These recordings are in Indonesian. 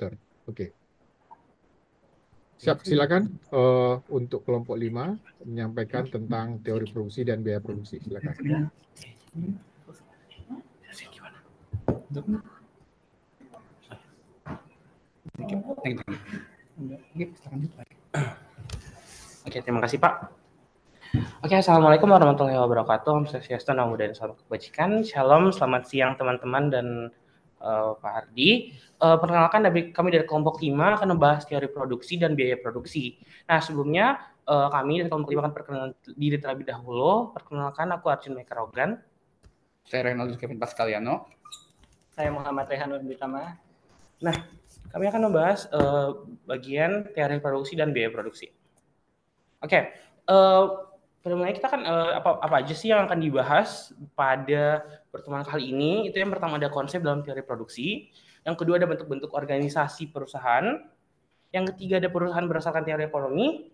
komputer. Oke. Siap, silakan untuk kelompok 5 menyampaikan tentang teori produksi dan biaya produksi. Silakan. Oke, terima kasih Pak. Oke, Assalamualaikum warahmatullahi wabarakatuh. Om Swastiastu, Namo Buddhaya, Salam Kebajikan. Shalom, selamat siang teman-teman dan Pak Hardi. Perkenalkan, kami dari kelompok 5 akan membahas teori produksi dan biaya produksi. Nah, sebelumnya kami dari kelompok 5 akan perkenalkan diri terlebih dahulu. Perkenalkan, aku Arjun Mekarogan. Saya Reynolds Kevin Pascaliano. Saya Muhammad Rehanur Bitama. Nah, kami akan membahas bagian teori produksi dan biaya produksi. Oke, pertama kita kan apa aja sih yang akan dibahas pada pertemuan kali ini? Itu yang pertama ada konsep dalam teori produksi, yang kedua ada bentuk-bentuk organisasi perusahaan, yang ketiga ada perusahaan berdasarkan teori ekonomi,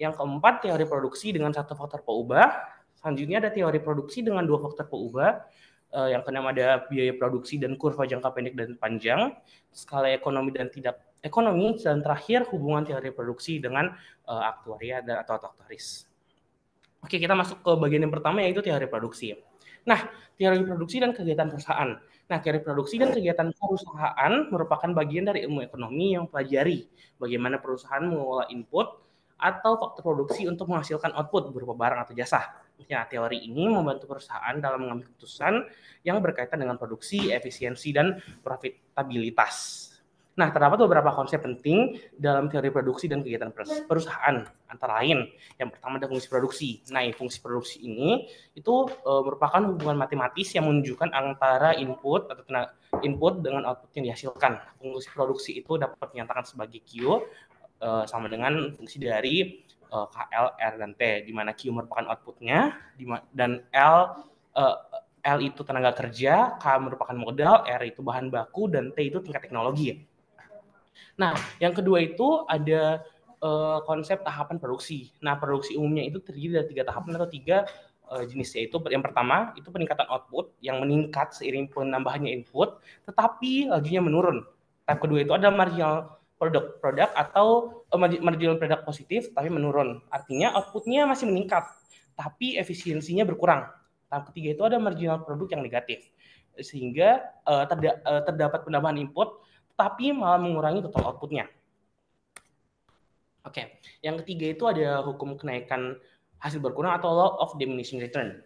yang keempat teori produksi dengan satu faktor peubah, selanjutnya ada teori produksi dengan dua faktor peubah, yang keenam ada biaya produksi dan kurva jangka pendek dan panjang, skala ekonomi dan tidak ekonomi, dan terakhir hubungan teori produksi dengan aktuaria dan atau aktuaris. Oke, kita masuk ke bagian yang pertama yaitu teori produksi. Nah, teori produksi dan kegiatan perusahaan. Nah, teori produksi dan kegiatan perusahaan merupakan bagian dari ilmu ekonomi yang pelajari bagaimana perusahaan mengelola input atau faktor produksi untuk menghasilkan output berupa barang atau jasa. Ya, teori ini membantu perusahaan dalam mengambil keputusan yang berkaitan dengan produksi, efisiensi, dan profitabilitas. Nah, terdapat beberapa konsep penting dalam teori produksi dan kegiatan perusahaan, antara lain yang pertama ada fungsi produksi. Nah, fungsi produksi ini itu merupakan hubungan matematis yang menunjukkan antara input atau input dengan output yang dihasilkan. Fungsi produksi itu dapat dinyatakan sebagai Q sama dengan fungsi dari KL, R, dan T, di mana Q merupakan outputnya dan L itu tenaga kerja, K merupakan modal, R itu bahan baku, dan T itu tingkat teknologi. Nah, yang kedua itu ada konsep tahapan produksi. Nah, produksi umumnya itu terdiri dari 3 tahapan atau 3 jenis, yaitu yang pertama itu peningkatan output yang meningkat seiring penambahannya input, tetapi lajunya menurun. Tahap kedua itu ada marginal produk atau marginal produk positif tapi menurun. Artinya outputnya masih meningkat, tapi efisiensinya berkurang. Tahap ketiga itu ada marginal produk yang negatif, sehingga terdapat penambahan input tapi malah mengurangi total outputnya. Oke, yang ketiga itu ada hukum kenaikan hasil berkurang atau law of diminishing return.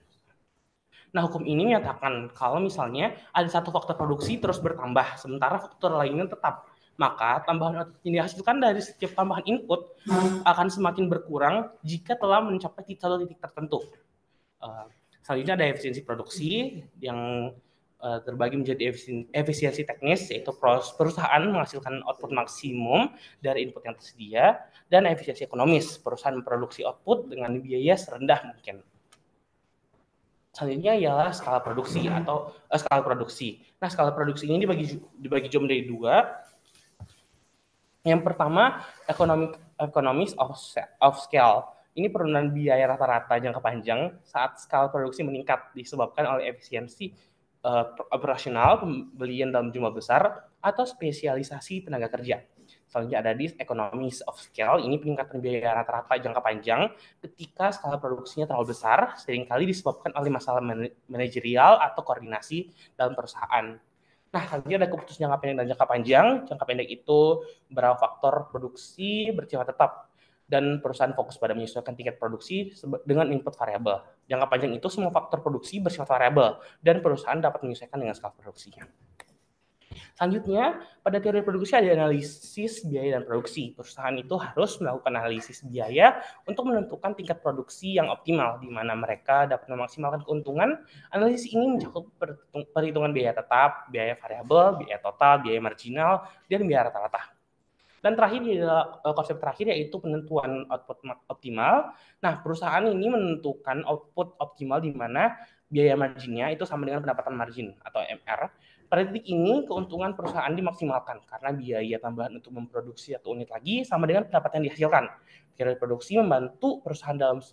Nah, hukum ini menyatakan kalau misalnya ada satu faktor produksi terus bertambah, sementara faktor lainnya tetap, maka tambahan output yang dihasilkan dari setiap tambahan input akan semakin berkurang jika telah mencapai satu titik tertentu. Selanjutnya ada efisiensi produksi yang terbagi menjadi efisiensi teknis, yaitu perusahaan menghasilkan output maksimum dari input yang tersedia, dan efisiensi ekonomis, perusahaan memproduksi output dengan biaya serendah mungkin. Selanjutnya ialah skala produksi atau skala produksi. Nah, skala produksi ini dibagi jumlah dari 2. Yang pertama, economies of scale. Ini penurunan biaya rata-rata jangka panjang saat skala produksi meningkat disebabkan oleh efisiensi operasional, pembelian dalam jumlah besar, atau spesialisasi tenaga kerja. Selanjutnya ada economies of scale, ini peningkatan biaya rata-rata jangka panjang ketika skala produksinya terlalu besar, seringkali disebabkan oleh masalah manajerial atau koordinasi dalam perusahaan. Nah, selanjutnya ada keputusan jangka pendek dan jangka panjang. Jangka pendek itu beberapa faktor produksi bersifat tetap, dan perusahaan fokus pada menyesuaikan tingkat produksi dengan input variabel. Jangka panjang itu semua faktor produksi bersifat variabel, dan perusahaan dapat menyesuaikan dengan skala produksinya. Selanjutnya, pada teori produksi ada analisis biaya dan produksi. Perusahaan itu harus melakukan analisis biaya untuk menentukan tingkat produksi yang optimal, di mana mereka dapat memaksimalkan keuntungan. Analisis ini mencakup perhitungan biaya tetap, biaya variabel, biaya total, biaya marginal, dan biaya rata-rata. Dan terakhir adalah konsep terakhir, yaitu penentuan output optimal. Nah, perusahaan ini menentukan output optimal di mana biaya marginnya itu sama dengan pendapatan margin atau MR. Pada titik ini, keuntungan perusahaan dimaksimalkan karena biaya tambahan untuk memproduksi satu unit lagi sama dengan pendapatan yang dihasilkan. Teori produksi membantu perusahaan dalam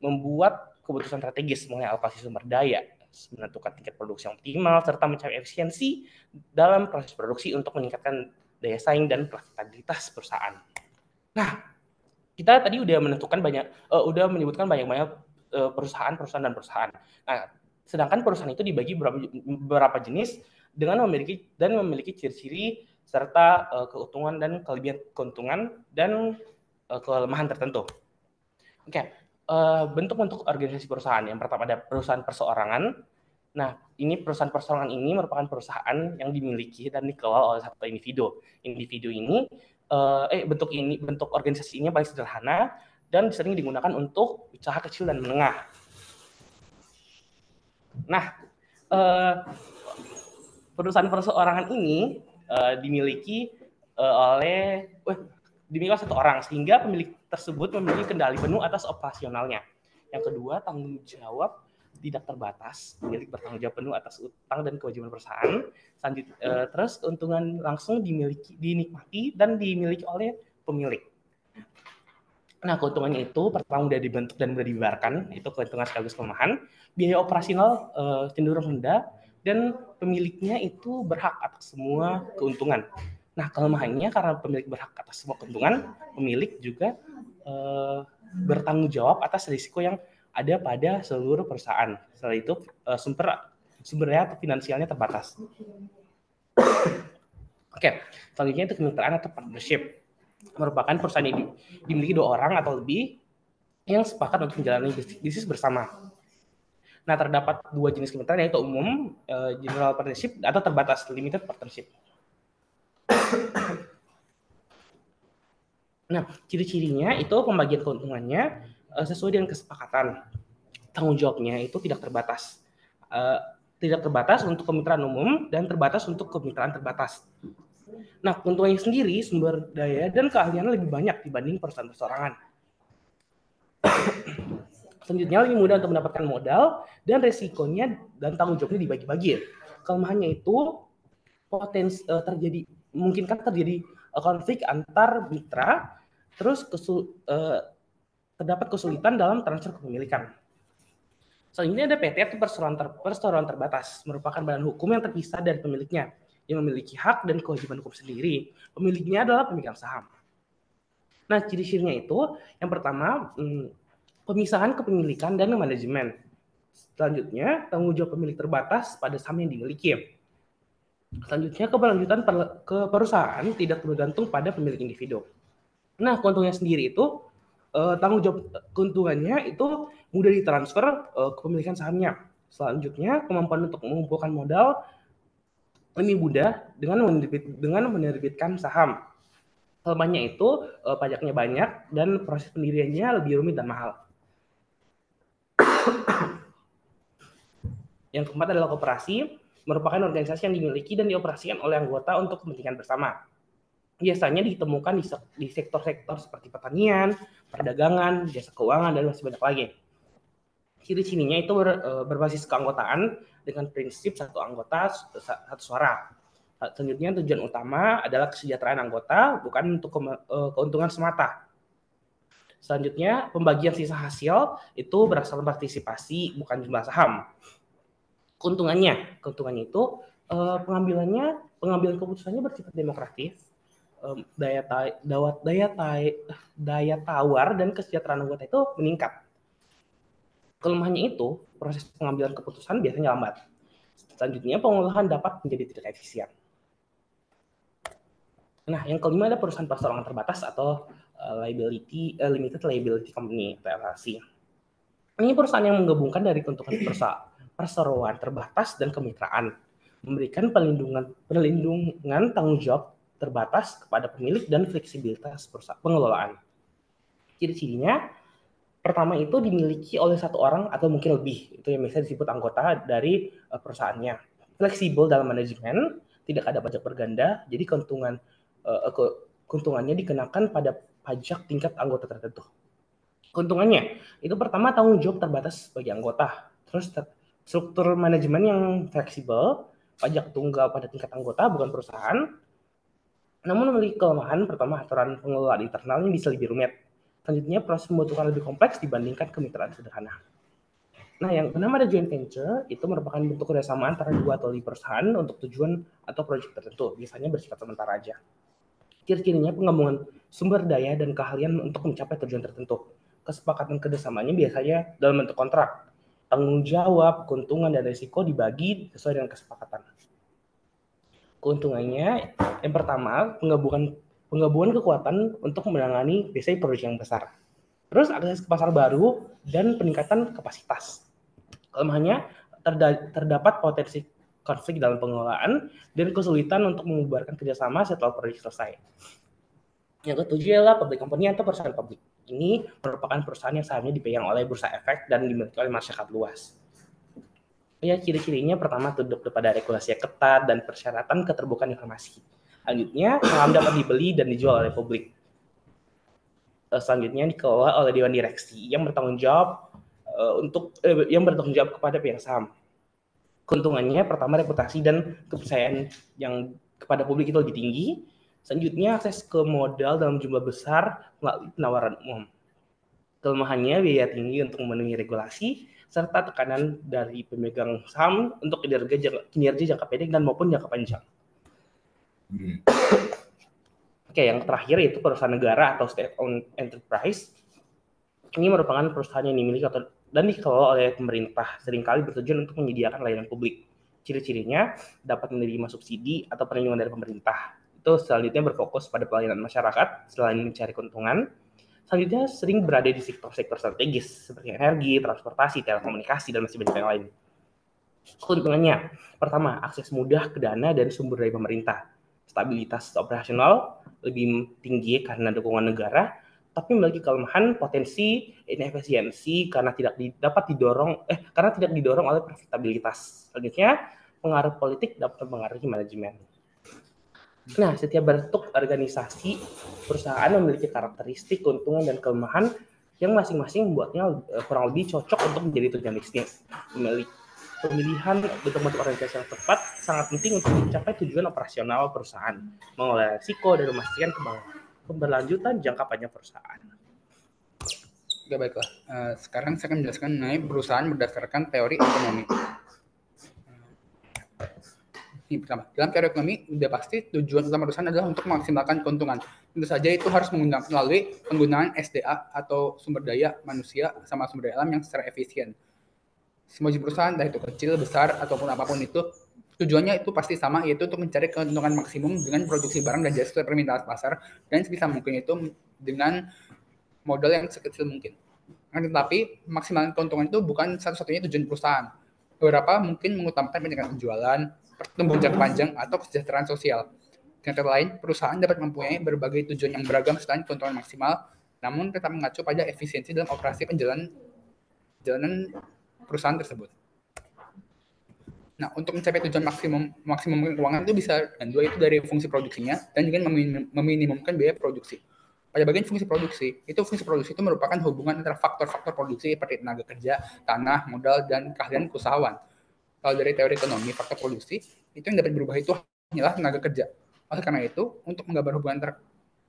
membuat keputusan strategis mengenai alokasi sumber daya, menentukan tingkat produksi yang optimal, serta mencapai efisiensi dalam proses produksi untuk meningkatkan daya saing, dan profitabilitas perusahaan. Nah, kita tadi udah menyebutkan banyak perusahaan. Nah, sedangkan perusahaan itu dibagi beberapa jenis dengan memiliki ciri-ciri serta keuntungan dan kelebihan keuntungan dan kelemahan tertentu. Oke, bentuk-bentuk organisasi perusahaan. Yang pertama ada perusahaan perseorangan. Nah, ini perusahaan perseorangan ini merupakan perusahaan yang dimiliki dan dikelola oleh satu individu. Individu ini bentuk organisasi ini paling sederhana dan sering digunakan untuk usaha kecil dan menengah. Nah, perusahaan perseorangan ini dimiliki oleh satu orang, sehingga pemilik tersebut memiliki kendali penuh atas operasionalnya. Yang kedua, tanggung jawab tidak terbatas, pemilik bertanggung jawab penuh atas utang dan kewajiban perusahaan. Terus keuntungan langsung dinikmati dan dimiliki oleh pemilik. Nah, keuntungannya itu pertama udah dibentuk dan udah dibiarkan, itu keuntungan sekaligus kelemahan. Biaya operasional cenderung rendah dan pemiliknya itu berhak atas semua keuntungan. Nah, kelemahannya karena pemilik berhak atas semua keuntungan, pemilik juga bertanggung jawab atas risiko yang ada pada seluruh perusahaan. Setelah itu sumber daya finansialnya terbatas. Oke, selanjutnya itu kemitraan atau partnership. Merupakan perusahaan yang dimiliki 2 orang atau lebih yang sepakat untuk menjalani bisnis bersama. Nah, terdapat 2 jenis kemitraan, yaitu umum, general partnership, atau terbatas, limited partnership. Nah, ciri-cirinya itu pembagian keuntungannya sesuai dengan kesepakatan. Tanggung jawabnya itu tidak terbatas. Tidak terbatas untuk kemitraan umum dan terbatas untuk kemitraan terbatas. Nah, keuntungannya sendiri, sumber daya dan keahlian lebih banyak dibanding perusahaan perseorangan. Selanjutnya, lebih mudah untuk mendapatkan modal dan resikonya dan tanggung jawabnya dibagi-bagi. Kelemahannya itu mungkin terjadi konflik antar mitra, terus terdapat kesulitan dalam transfer kepemilikan. Selanjutnya ada PT atau perseroan terbatas, merupakan badan hukum yang terpisah dari pemiliknya, yang memiliki hak dan kewajiban hukum sendiri. Pemiliknya adalah pemegang saham. Nah, ciri-cirinya itu, yang pertama, pemisahan kepemilikan dan manajemen. Selanjutnya, tanggung jawab pemilik terbatas pada saham yang dimiliki. Selanjutnya, keberlanjutan ke perusahaan tidak bergantung pada pemilik individu. Nah, keuntungannya sendiri itu, tanggung jawab keuntungannya itu mudah ditransfer kepemilikan sahamnya. Selanjutnya, kemampuan untuk mengumpulkan modal lebih mudah dengan menerbitkan saham. Kelemahannya itu pajaknya banyak dan proses pendiriannya lebih rumit dan mahal. Yang keempat adalah koperasi, merupakan organisasi yang dimiliki dan dioperasikan oleh anggota untuk kepentingan bersama. Biasanya ditemukan di sektor-sektor seperti pertanian, perdagangan, jasa keuangan, dan masih banyak lagi. Ciri-cirinya itu berbasis keanggotaan dengan prinsip satu anggota, satu suara. Selanjutnya, tujuan utama adalah kesejahteraan anggota, bukan untuk keuntungan semata. Selanjutnya, pembagian sisa hasil itu berasal dari partisipasi, bukan jumlah saham. Keuntungannya itu pengambilan keputusannya bersifat demokratis, daya tawar dan kesejahteraan anggota itu meningkat. Kelemahannya itu proses pengambilan keputusan biasanya lambat. Selanjutnya, pengolahan dapat menjadi tidak efisien. Nah, yang kelima ada perusahaan perseorangan terbatas atau limited liability company atau LLC. Ini perusahaan yang menggabungkan dari keuntungan perseroan terbatas dan kemitraan, memberikan perlindungan tanggung jawab terbatas kepada pemilik dan fleksibilitas pengelolaan. Ciri-cirinya, pertama itu dimiliki oleh satu orang atau mungkin lebih, itu yang biasa disebut anggota dari perusahaannya. Fleksibel dalam manajemen, tidak ada pajak berganda, jadi keuntungannya dikenakan pada pajak tingkat anggota tertentu. Keuntungannya, itu pertama tanggung jawab terbatas bagi anggota, terus struktur manajemen yang fleksibel, pajak tunggal pada tingkat anggota bukan perusahaan, namun memiliki kelemahan, pertama aturan pengelolaan internalnya bisa lebih rumit. Selanjutnya, proses pembentukan lebih kompleks dibandingkan kemitraan sederhana. Nah, yang bernama ada joint venture, itu merupakan bentuk kerjasama antara 2 atau lebih perusahaan untuk tujuan atau proyek tertentu, biasanya bersifat sementara aja. Ciri-cirinya penggabungan sumber daya dan keahlian untuk mencapai tujuan tertentu. Kesepakatan kerjasamanya biasanya dalam bentuk kontrak. Tanggung jawab, keuntungan, dan risiko dibagi sesuai dengan kesepakatan. Keuntungannya, yang pertama, penggabungan kekuatan untuk menangani biasanya proyek yang besar. Terus akses ke pasar baru dan peningkatan kapasitas. Kelemahannya, terdapat potensi konflik dalam pengelolaan dan kesulitan untuk membubarkan kerjasama setelah proyek selesai. Yang ketujuh adalah public company atau perusahaan publik. Ini merupakan perusahaan yang sahamnya dipegang oleh bursa efek dan dimiliki oleh masyarakat luas. Ya, ciri-cirinya pertama tunduk kepada regulasi yang ketat dan persyaratan keterbukaan informasi. Selanjutnya, saham dapat dibeli dan dijual oleh publik. Selanjutnya dikelola oleh dewan direksi yang bertanggung jawab kepada pihak saham. Keuntungannya pertama reputasi dan kepercayaan yang kepada publik itu lebih tinggi. Selanjutnya akses ke modal dalam jumlah besar melalui penawaran umum. Kelemahannya biaya tinggi untuk memenuhi regulasi serta tekanan dari pemegang saham untuk kinerja jangka pendek dan maupun jangka panjang. Oke, yang terakhir yaitu perusahaan negara atau state-owned enterprise. Ini merupakan perusahaan yang dimiliki dan dikelola oleh pemerintah, seringkali bertujuan untuk menyediakan layanan publik. Ciri-cirinya dapat menerima subsidi atau perlindungan dari pemerintah. Itu selanjutnya berfokus pada pelayanan masyarakat selain mencari keuntungan. Selanjutnya sering berada di sektor-sektor strategis seperti energi, transportasi, telekomunikasi, dan masih banyak yang lain. Keuntungannya, pertama, akses mudah ke dana dan sumber dari pemerintah. Stabilitas operasional lebih tinggi karena dukungan negara, tapi memiliki kelemahan potensi inefisiensi karena tidak didorong oleh profitabilitas. Selanjutnya, pengaruh politik dapat mempengaruhi manajemen. Nah, setiap bentuk organisasi perusahaan memiliki karakteristik, keuntungan, dan kelemahan yang masing-masing membuatnya kurang lebih cocok untuk menjadi tujuan bisnis. Pemilihan bentuk-bentuk organisasi yang tepat sangat penting untuk mencapai tujuan operasional perusahaan, mengelola risiko, dan memastikan keberlanjutan jangka panjang perusahaan. Oke, baiklah. Sekarang saya akan menjelaskan mengenai perusahaan berdasarkan teori ekonomi. Ini pertama, dalam teori ekonomi sudah pasti tujuan utama perusahaan adalah untuk memaksimalkan keuntungan. Tentu saja itu harus melalui penggunaan SDA atau sumber daya manusia sama sumber daya alam yang secara efisien. Semua perusahaan, entah itu kecil, besar, ataupun apapun itu, tujuannya itu pasti sama, yaitu untuk mencari keuntungan maksimum dengan produksi barang dan jasa sesuai permintaan pasar, dan sebisa mungkin itu dengan modal yang sekecil mungkin. Tetapi maksimalkan keuntungan itu bukan satu-satunya tujuan perusahaan. Beberapa mungkin mengutamakan peningkatan penjualan, pertumbuhan jangka panjang, atau kesejahteraan sosial. Dengan kata lain, perusahaan dapat mempunyai berbagai tujuan yang beragam selain keuntungan maksimal, namun tetap mengacu pada efisiensi dalam operasi penjalanan perusahaan tersebut. Nah, untuk mencapai tujuan maksimum keuangan itu bisa dan dua, itu dari fungsi produksinya dan juga meminimumkan biaya produksi. Pada bagian fungsi produksi itu merupakan hubungan antara faktor-faktor produksi seperti tenaga kerja, tanah, modal, dan keahlian usahawan. Kalau dari teori ekonomi, faktor produksi itu yang dapat berubah itu hanyalah tenaga kerja. Oleh karena itu, untuk menggambar hubungan antara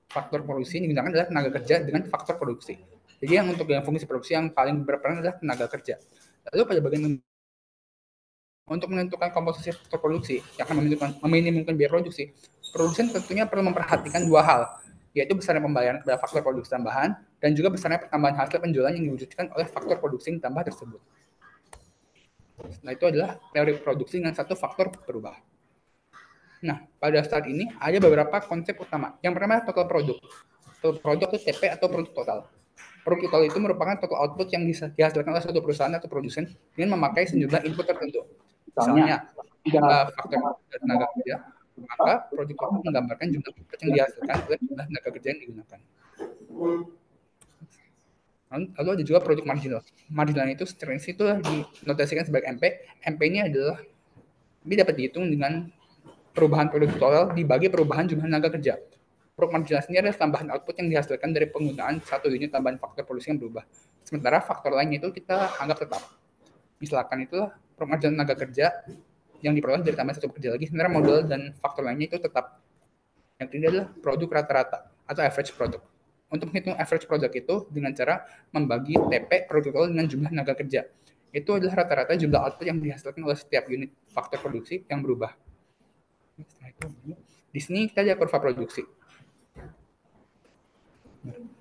faktor produksi yang digunakan adalah tenaga kerja dengan faktor produksi. Jadi untuk fungsi produksi yang paling berperan adalah tenaga kerja. Lalu pada bagian untuk menentukan komposisi faktor produksi yang akan meminimumkan biaya produksi, produsen tentunya perlu memperhatikan dua hal, yaitu besarnya pembayaran pada faktor produksi tambahan dan juga besarnya pertambahan hasil penjualan yang diwujudkan oleh faktor produksi yang tambah tersebut. Nah, itu adalah teori produksi dengan satu faktor berubah. Nah, pada saat ini ada beberapa konsep utama. Yang pertama, total produk. Total produk itu TP atau produk total. Produk total itu merupakan total output yang dihasilkan oleh suatu perusahaan atau produsen dengan memakai sejumlah input tertentu. Misalnya, faktor tenaga kerja, maka produk total menggambarkan jumlah output yang dihasilkan oleh jumlah tenaga kerja yang digunakan. Lalu ada juga produk marginal. Marginal itu secara itu dinotasikan sebagai MP. MP ini adalah dapat dihitung dengan perubahan produk total dibagi perubahan jumlah tenaga kerja. Produk marginal ini adalah tambahan output yang dihasilkan dari penggunaan satu unit tambahan faktor produksi yang berubah. Sementara faktor lainnya itu kita anggap tetap. Misalkan itulah produk marginal tenaga kerja yang diperoleh dari tambahan satu pekerja lagi, sementara modal dan faktor lainnya itu tetap. Yang ketiga adalah produk rata-rata atau average product. Untuk menghitung average product itu dengan cara membagi TP produk total dengan jumlah tenaga kerja. Itu adalah rata-rata jumlah output yang dihasilkan oleh setiap unit faktor produksi yang berubah. Di sini kita lihat kurva produksi.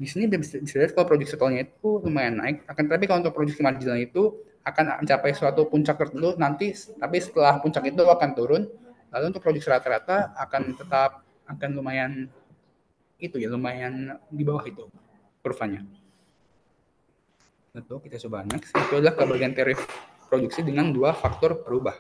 Di sini bisa dilihat kalau produksi totalnya itu lumayan naik, akan tetapi kalau untuk produksi marginal itu akan mencapai suatu puncak tertentu nanti, tapi setelah puncak itu akan turun. Lalu untuk produksi rata-rata akan lumayan lumayan di bawah itu kurvanya. Lalu kita coba next, itu adalah kebagian teori produksi dengan dua faktor berubah.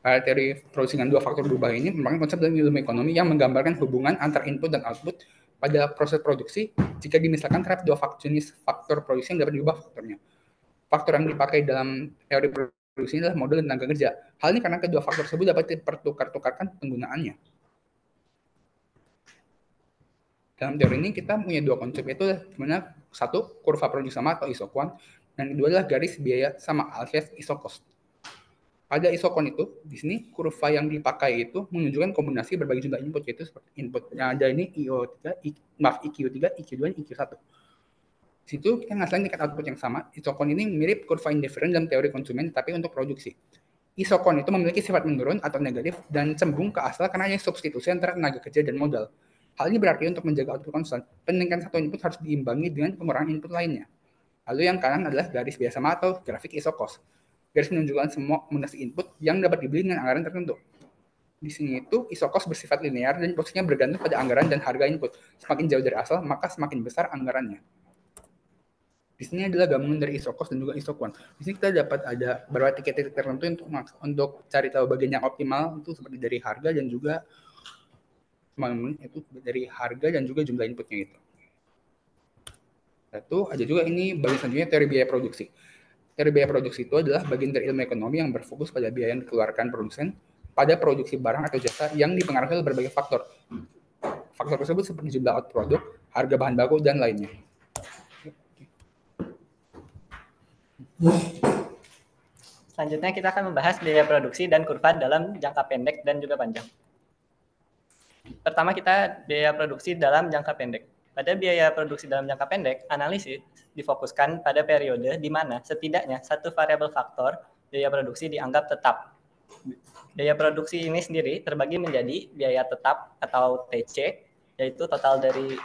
Teori produksi dengan dua faktor berubah ini merupakan konsep dalam ilmu ekonomi yang menggambarkan hubungan antar input dan output pada proses produksi jika dimisalkan terhadap dua jenis faktor produksi yang dapat diubah faktornya. Faktor yang dipakai dalam teori produksi ini adalah modal dan tenaga kerja. Hal ini karena kedua faktor tersebut dapat dipertukar-tukarkan penggunaannya. Dalam teori ini kita punya dua konsep, yaitu dimana satu kurva produksi sama atau isoquant, dan kedua adalah garis biaya sama alias isocost. Pada isokon itu, di sini kurva yang dipakai itu menunjukkan kombinasi berbagai jumlah input, yaitu seperti inputnya ada ini IQ3, IQ2, dan IQ1. Di situ kita ngasilin tingkat output yang sama. Isokon ini mirip kurva indifferent dalam teori konsumen, tapi untuk produksi. Isokon itu memiliki sifat menurun atau negatif dan cembung ke asal karena ada substitusi antara tenaga kerja dan modal. Hal ini berarti untuk menjaga output konstan, peningkatan satu input harus diimbangi dengan pengurangan input lainnya. Lalu yang kanan adalah garis biaya sama atau grafik isocost. Garis menunjukkan semua kombinasi input yang dapat dibeli dengan anggaran tertentu. Di sini itu isocost bersifat linear dan posisinya bergantung pada anggaran dan harga input. Semakin jauh dari asal, maka semakin besar anggarannya. Di sini adalah gabungan dari isocost dan juga isoquant. Di sini kita dapat ada beberapa titik-titik tertentu untuk cari tahu bagian yang optimal itu seperti dari harga dan juga jumlah inputnya itu. Lalu ada juga ini bagian selanjutnya teori biaya produksi. Teori biaya produksi itu adalah bagian dari ilmu ekonomi yang berfokus pada biaya yang dikeluarkan produsen pada produksi barang atau jasa yang dipengaruhi oleh berbagai faktor. Faktor tersebut seperti jumlah output produk, harga bahan baku, dan lainnya. Selanjutnya kita akan membahas biaya produksi dan kurva dalam jangka pendek dan juga panjang. Pertama kita biaya produksi dalam jangka pendek. Pada biaya produksi dalam jangka pendek, analisis difokuskan pada periode di mana setidaknya satu variabel faktor biaya produksi dianggap tetap. Biaya produksi ini sendiri terbagi menjadi biaya tetap atau TC, yaitu total dari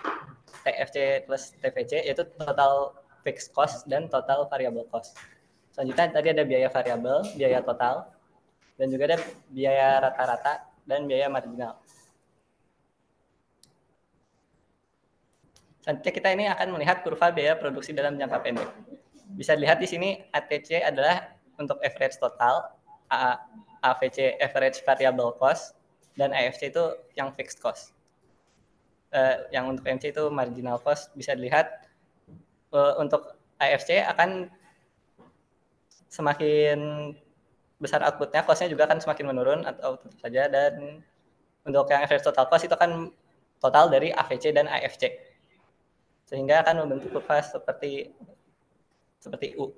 TFC plus TVC, yaitu total fixed cost dan total variable cost. Selanjutnya tadi ada biaya variabel, biaya total, dan juga ada biaya rata-rata dan biaya marginal. Selanjutnya kita ini akan melihat kurva biaya produksi dalam jangka pendek. Bisa dilihat di sini ATC adalah untuk average total, AVC average variable cost, dan AFC itu yang fixed cost. Yang untuk MC itu marginal cost. Bisa dilihat untuk AFC akan semakin besar outputnya, costnya juga akan semakin menurun atau tetap saja. Dan untuk yang average total cost itu akan total dari AVC dan AFC. Sehingga akan membentuk kurva seperti U.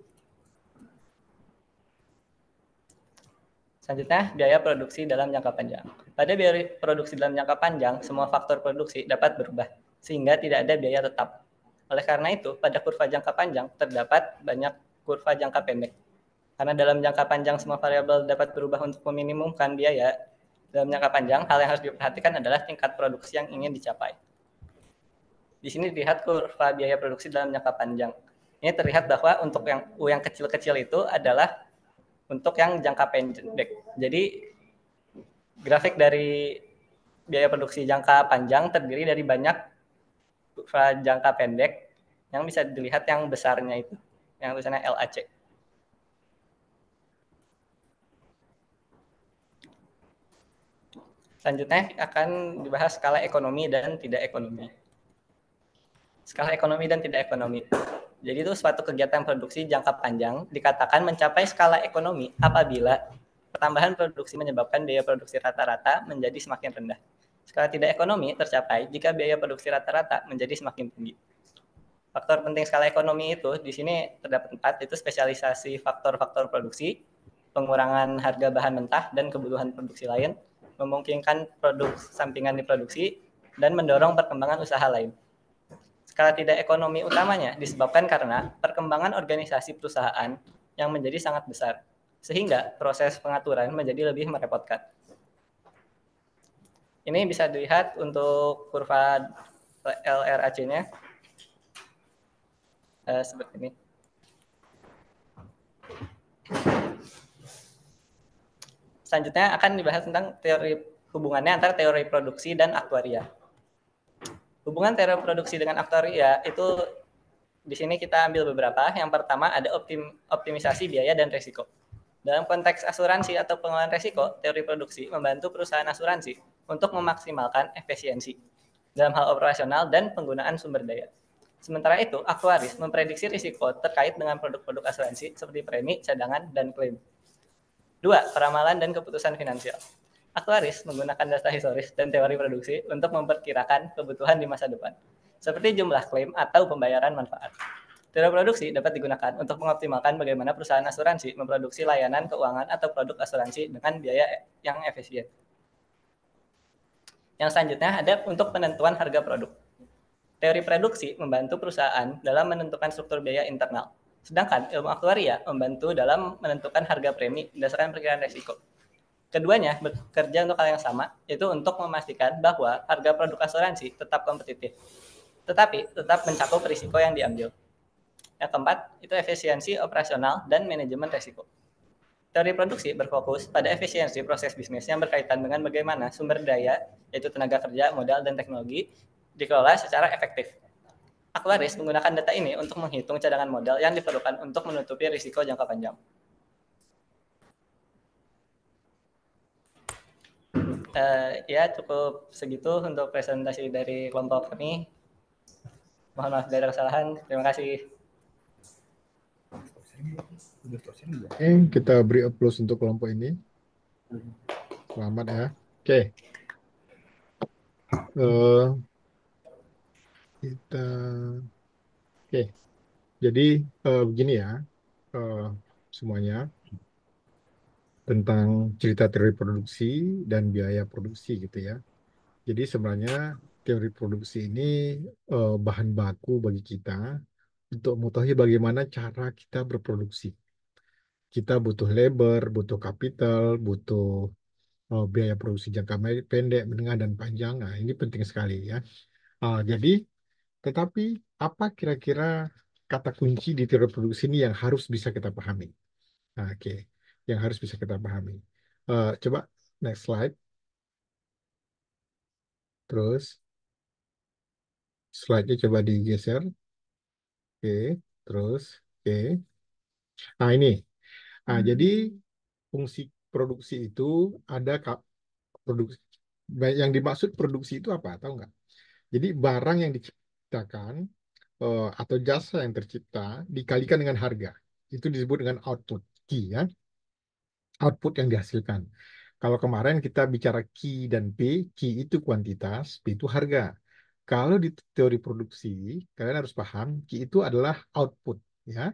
Selanjutnya, biaya produksi dalam jangka panjang. Pada biaya produksi dalam jangka panjang, semua faktor produksi dapat berubah, sehingga tidak ada biaya tetap. Oleh karena itu, pada kurva jangka panjang terdapat banyak kurva jangka pendek. Karena dalam jangka panjang semua variabel dapat berubah untuk meminimumkan biaya, dalam jangka panjang hal yang harus diperhatikan adalah tingkat produksi yang ingin dicapai. Di sini dilihat kurva biaya produksi dalam jangka panjang. Ini terlihat bahwa untuk yang U yang kecil-kecil itu adalah untuk yang jangka pendek. Jadi grafik dari biaya produksi jangka panjang terdiri dari banyak kurva jangka pendek yang bisa dilihat yang besarnya itu, yang tulisannya LAC. Selanjutnya akan dibahas skala ekonomi dan tidak ekonomi. Skala ekonomi dan tidak ekonomi. Jadi itu suatu kegiatan produksi jangka panjang dikatakan mencapai skala ekonomi apabila pertambahan produksi menyebabkan biaya produksi rata-rata menjadi semakin rendah. Skala tidak ekonomi tercapai jika biaya produksi rata-rata menjadi semakin tinggi. Faktor penting skala ekonomi itu di sini terdapat 4, itu spesialisasi faktor-faktor produksi, pengurangan harga bahan mentah dan kebutuhan produksi lain, memungkinkan produk sampingan diproduksi, dan mendorong perkembangan usaha lain. Skala tidak ekonomi utamanya disebabkan karena perkembangan organisasi perusahaan yang menjadi sangat besar, sehingga proses pengaturan menjadi lebih merepotkan. Ini bisa dilihat untuk kurva LRAC-nya seperti ini. Selanjutnya akan dibahas tentang teori hubungannya antara teori produksi dan aktuaria. Hubungan teori produksi dengan aktuaria itu di sini kita ambil beberapa. Yang pertama ada optimisasi biaya dan risiko. Dalam konteks asuransi atau pengelolaan risiko, teori produksi membantu perusahaan asuransi untuk memaksimalkan efisiensi dalam hal operasional dan penggunaan sumber daya. Sementara itu, aktuaris memprediksi risiko terkait dengan produk-produk asuransi seperti premi, cadangan, dan klaim. 2. Peramalan dan keputusan finansial. Aktuaris menggunakan data historis dan teori produksi untuk memperkirakan kebutuhan di masa depan, seperti jumlah klaim atau pembayaran manfaat. Teori produksi dapat digunakan untuk mengoptimalkan bagaimana perusahaan asuransi memproduksi layanan keuangan atau produk asuransi dengan biaya yang efisien. Yang selanjutnya ada untuk penentuan harga produk. Teori produksi membantu perusahaan dalam menentukan struktur biaya internal, sedangkan ilmu aktuaria membantu dalam menentukan harga premi berdasarkan perkiraan risiko. Keduanya bekerja untuk hal yang sama, yaitu untuk memastikan bahwa harga produk asuransi tetap kompetitif, tetapi tetap mencakup risiko yang diambil. Yang keempat, itu efisiensi operasional dan manajemen risiko. Teori produksi berfokus pada efisiensi proses bisnis yang berkaitan dengan bagaimana sumber daya, yaitu tenaga kerja, modal, dan teknologi, dikelola secara efektif. Aktuaris menggunakan data ini untuk menghitung cadangan modal yang diperlukan untuk menutupi risiko jangka panjang. Ya, cukup segitu untuk presentasi dari kelompok kami. Mohon maaf dari kesalahan. Terima kasih. Oke, kita beri applause untuk kelompok ini. Selamat ya. Oke. Kita Oke. Jadi begini ya, semuanya tentang cerita teori produksi dan biaya produksi gitu ya. Jadi sebenarnya teori produksi ini bahan baku bagi kita untuk mengetahui bagaimana cara kita berproduksi. Kita butuh labor, butuh capital, butuh biaya produksi jangka pendek, menengah, dan panjang. Nah, ini penting sekali ya. Jadi, tetapi apa kira-kira kata kunci di teori produksi ini yang harus bisa kita pahami? Nah, oke, yang harus bisa kita pahami. Coba next slide. Terus slide-nya coba digeser. Oke, terus oke. Nah, ini. Nah, jadi fungsi produksi itu ada produksi. Yang dimaksud produksi itu apa? Tahu nggak? Jadi barang yang diciptakan atau jasa yang tercipta dikalikan dengan harga. Itu disebut dengan output. Key ya. Output yang dihasilkan. Kalau kemarin kita bicara key dan P, key itu kuantitas, P itu harga. Kalau di teori produksi, kalian harus paham, key itu adalah output ya.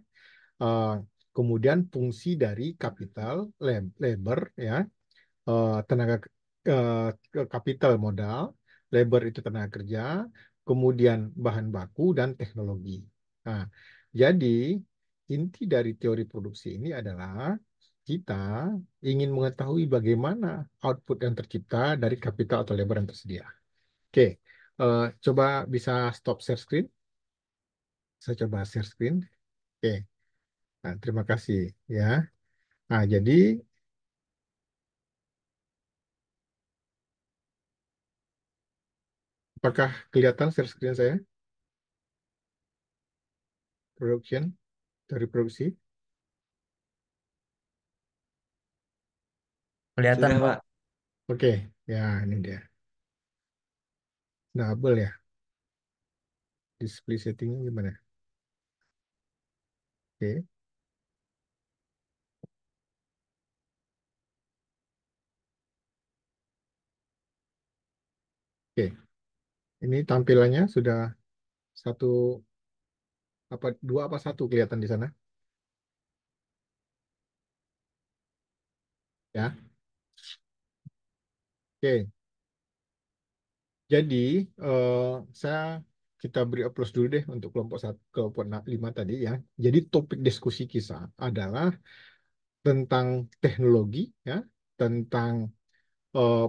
Eh, Kemudian fungsi dari kapital, labor ya, tenaga kapital modal, labor itu tenaga kerja, kemudian bahan baku dan teknologi. Nah, jadi inti dari teori produksi ini adalah kita ingin mengetahui bagaimana output yang tercipta dari kapital atau labor yang tersedia. Oke, coba bisa stop share screen. Saya coba share screen. Oke, nah, terima kasih ya. Nah, jadi apakah kelihatan share screen saya? Production, dari produksi. Kelihatan, Sudah, Pak. Pak. Oke, ya ini dia. Double ya. Display settingnya gimana? Oke, oke. Ini tampilannya sudah satu apa dua apa satu kelihatan di sana? Ya. Oke. Jadi eh, saya kita beri applause dulu deh untuk kelompok satu, kelompok 5 tadi ya. Jadi topik diskusi kita adalah tentang teknologi ya, tentang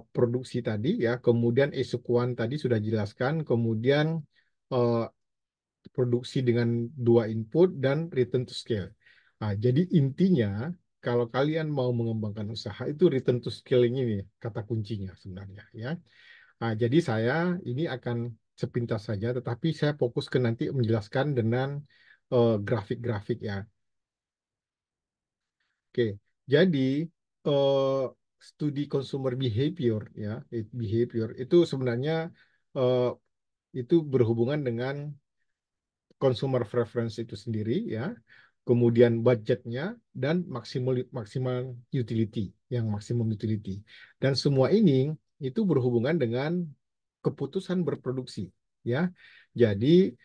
produksi tadi ya, kemudian Esukuan tadi sudah jelaskan, kemudian eh, produksi dengan dua input dan return to scale. Nah, jadi intinya kalau kalian mau mengembangkan usaha itu return to scaling ini kata kuncinya sebenarnya ya. Nah, jadi saya ini akan sepintas saja, tetapi saya fokus ke nanti menjelaskan dengan grafik-grafik ya. Oke, jadi eh, studi consumer behavior ya, behavior itu sebenarnya eh, itu berhubungan dengan consumer preference itu sendiri ya, kemudian budgetnya dan maksimal maksimal utility yang maksimum utility. Dan semua ini itu berhubungan dengan keputusan berproduksi ya. Jadi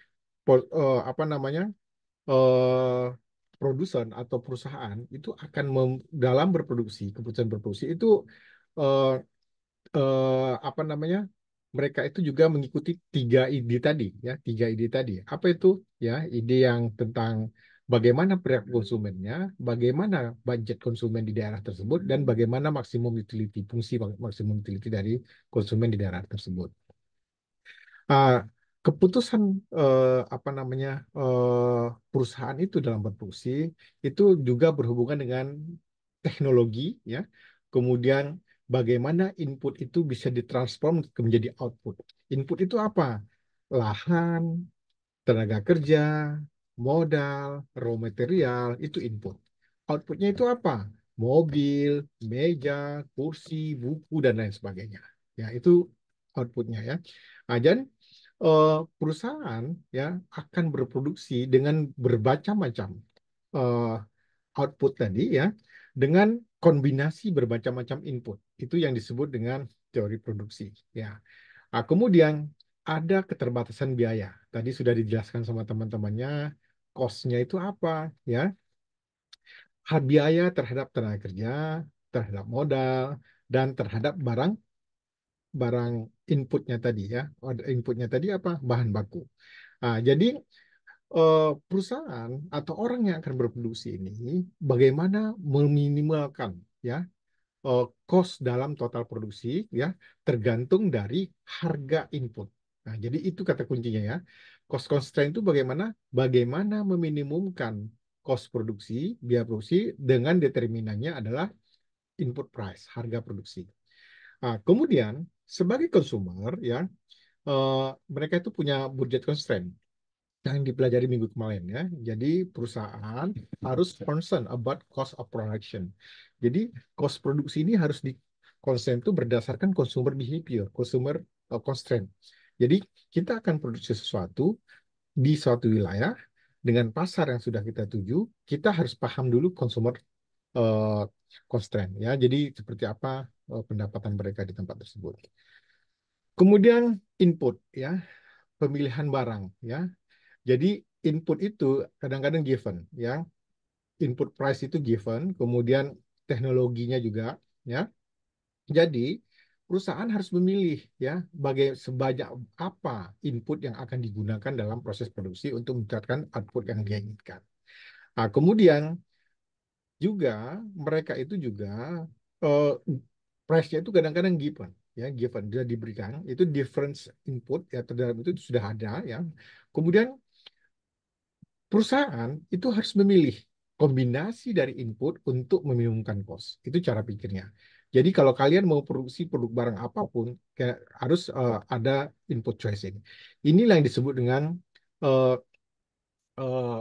apa namanya? eh, produsen atau perusahaan itu akan dalam berproduksi, keputusan berproduksi itu eh, apa namanya? Mereka itu juga mengikuti tiga ide tadi, ya, tiga ide tadi. Apa itu? Ya, ide yang tentang bagaimana perilaku konsumennya, bagaimana budget konsumen di daerah tersebut, dan bagaimana maksimum utility, fungsi maksimum utility dari konsumen di daerah tersebut. Ah, keputusan apa namanya perusahaan itu dalam berfungsi itu juga berhubungan dengan teknologi ya, kemudian bagaimana input itu bisa ditransform menjadi output. Input itu apa? Lahan, tenaga kerja, modal, raw material itu input. Outputnya itu apa? Mobil, meja, kursi, buku dan lain sebagainya. Ya itu outputnya ya. Nah, dan perusahaan ya akan berproduksi dengan bermacam-macam eh, output tadi ya dengan kombinasi bermacam-macam input. Itu yang disebut dengan teori produksi ya. Nah, kemudian ada keterbatasan biaya. Tadi sudah dijelaskan sama teman-temannya, cost-nya itu apa ya? Biaya terhadap tenaga kerja, terhadap modal, dan terhadap barang inputnya tadi ya. Inputnya tadi apa? Bahan baku. Nah, jadi perusahaan atau orang yang akan berproduksi ini bagaimana meminimalkan ya cost dalam total produksi ya tergantung dari harga input. Nah, jadi itu kata kuncinya ya. Cost constraint itu bagaimana meminimumkan cost produksi, biaya produksi dengan determinannya adalah input price, harga produksi. Nah, kemudian sebagai consumer ya mereka itu punya budget constraint yang dipelajari minggu kemarin ya. Jadi perusahaan harus concern about cost of production. Jadi cost produksi ini harus di concern itu berdasarkan consumer behavior, consumer constraint. Jadi kita akan produksi sesuatu di suatu wilayah dengan pasar yang sudah kita tuju, kita harus paham dulu consumer uh, constraint ya. Jadi seperti apa pendapatan mereka di tempat tersebut. Kemudian input ya, pemilihan barang ya. Jadi input itu kadang-kadang given, ya. Input price itu given, kemudian teknologinya juga, ya. Jadi perusahaan harus memilih, ya, sebanyak apa input yang akan digunakan dalam proses produksi untuk mendapatkan output yang dia inginkan. Nah, kemudian juga mereka itu juga eh, price-nya itu kadang-kadang given, ya, given dia diberikan itu difference input ya terdalam itu sudah ada, ya. Kemudian perusahaan itu harus memilih kombinasi dari input untuk meminimumkan cost. Itu cara pikirnya. Jadi kalau kalian mau produksi produk barang apapun, harus ada input choice ini. Inilah yang disebut dengan uh,